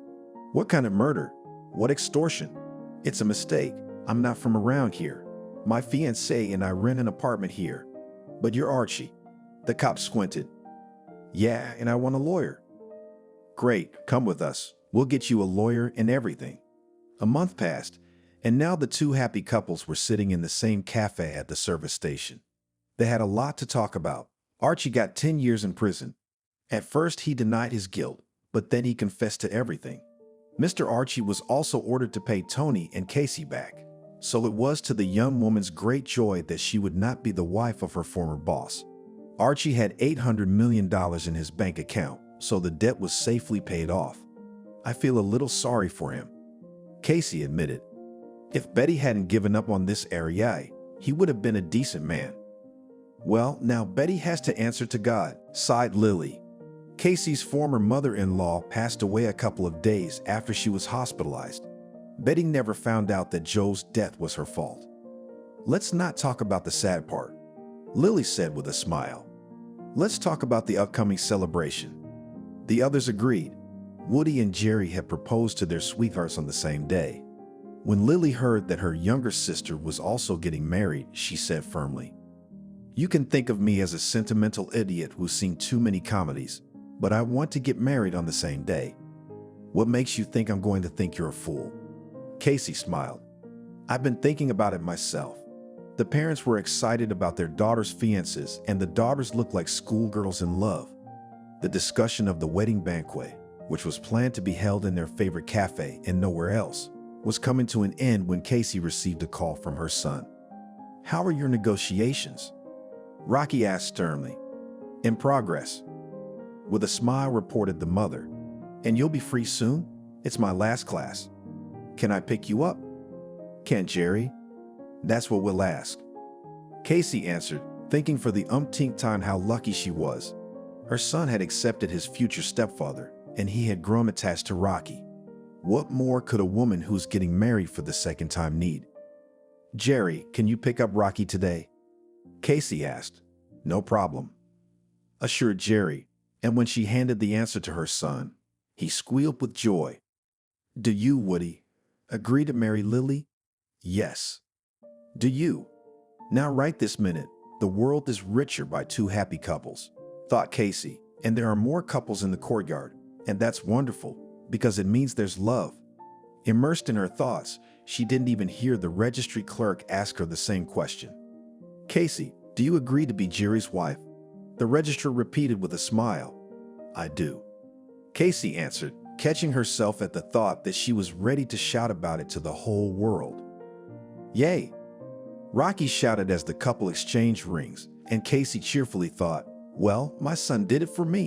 "What kind of murder? What extortion?" "It's a mistake. I'm not from around here. My fiancée and I rent an apartment here." "But you're Archie." The cop squinted. "Yeah, and I want a lawyer." "Great, come with us. We'll get you a lawyer and everything." A month passed, and now the two happy couples were sitting in the same cafe at the service station. They had a lot to talk about. Archie got 10 years in prison. At first, he denied his guilt, but then he confessed to everything. Mr. Archie was also ordered to pay Tony and Casey back, so it was to the young woman's great joy that she would not be the wife of her former boss. Archie had $800 million in his bank account, so the debt was safely paid off. "I feel a little sorry for him," Casey admitted. "If Betty hadn't given up on this area, he would have been a decent man." Well, now Betty has to answer to God, sighed Lily. Casey's former mother-in-law passed away a couple of days after she was hospitalized. Betty never found out that Joe's death was her fault. Let's not talk about the sad part, Lily said with a smile. Let's talk about the upcoming celebration. The others agreed. Woody and Jerry had proposed to their sweethearts on the same day. When Lily heard that her younger sister was also getting married, she said firmly, "You can think of me as a sentimental idiot who's seen too many comedies, but I want to get married on the same day. What makes you think I'm going to think you're a fool?" Casey smiled. "I've been thinking about it myself." The parents were excited about their daughter's fiancés, and the daughters looked like schoolgirls in love. The discussion of the wedding banquet, which was planned to be held in their favorite cafe and nowhere else, was coming to an end when Casey received a call from her son. "How are your negotiations?" Rocky asked sternly. "In progress," with a smile reported the mother. "And you'll be free soon? It's my last class. Can I pick you up?" "Can Jerry?" "That's what we'll ask." Casey answered, thinking for the umpteenth time how lucky she was. Her son had accepted his future stepfather, and he had grown attached to Rocky. What more could a woman who's getting married for the second time need? "Jerry, can you pick up Rocky today?" Casey asked. "No problem," assured Jerry, and when she handed the answer to her son, he squealed with joy. "Do you, Woody, agree to marry Lily?" "Yes." "Do you?" "Now right this minute, the world is richer by two happy couples," thought Casey, "and there are more couples in the courtyard, and that's wonderful, because it means there's love." Immersed in her thoughts, she didn't even hear the registry clerk ask her the same question. "Casey, do you agree to be Jerry's wife?" The registrar repeated with a smile. "I do." Casey answered, catching herself at the thought that she was ready to shout about it to the whole world. "Yay!" Rocky shouted as the couple exchanged rings, and Casey cheerfully thought, "Well, my son did it for me."